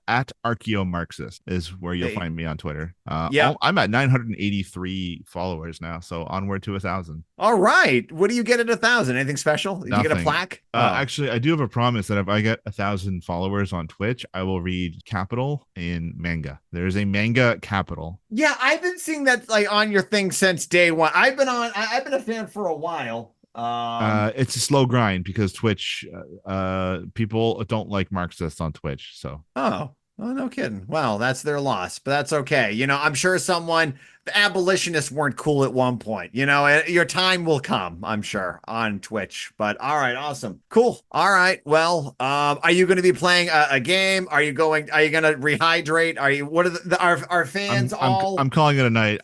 at Archaeo-Marxist is where you'll find me on Twitter. I'm at 983 followers now, so onward to 1,000. All right, what do you get at 1,000? Anything special? Did you get a plaque? Actually, I do have a promise that if I get 1,000 followers on Twitch, I will read Capital in manga. There's a manga Capital. Yeah, I've been seeing that on your thing since day one. I've been a fan for a while. It's a slow grind because Twitch people don't like Marxists on Twitch. So no kidding. Well, that's their loss, but that's okay. I'm sure the abolitionists weren't cool at one point. Your time will come, I'm sure, on Twitch. But all right, awesome, cool. All right, well, are you going to be playing a game? Are you going to rehydrate? Are you? What are our fans all? I'm calling it a night.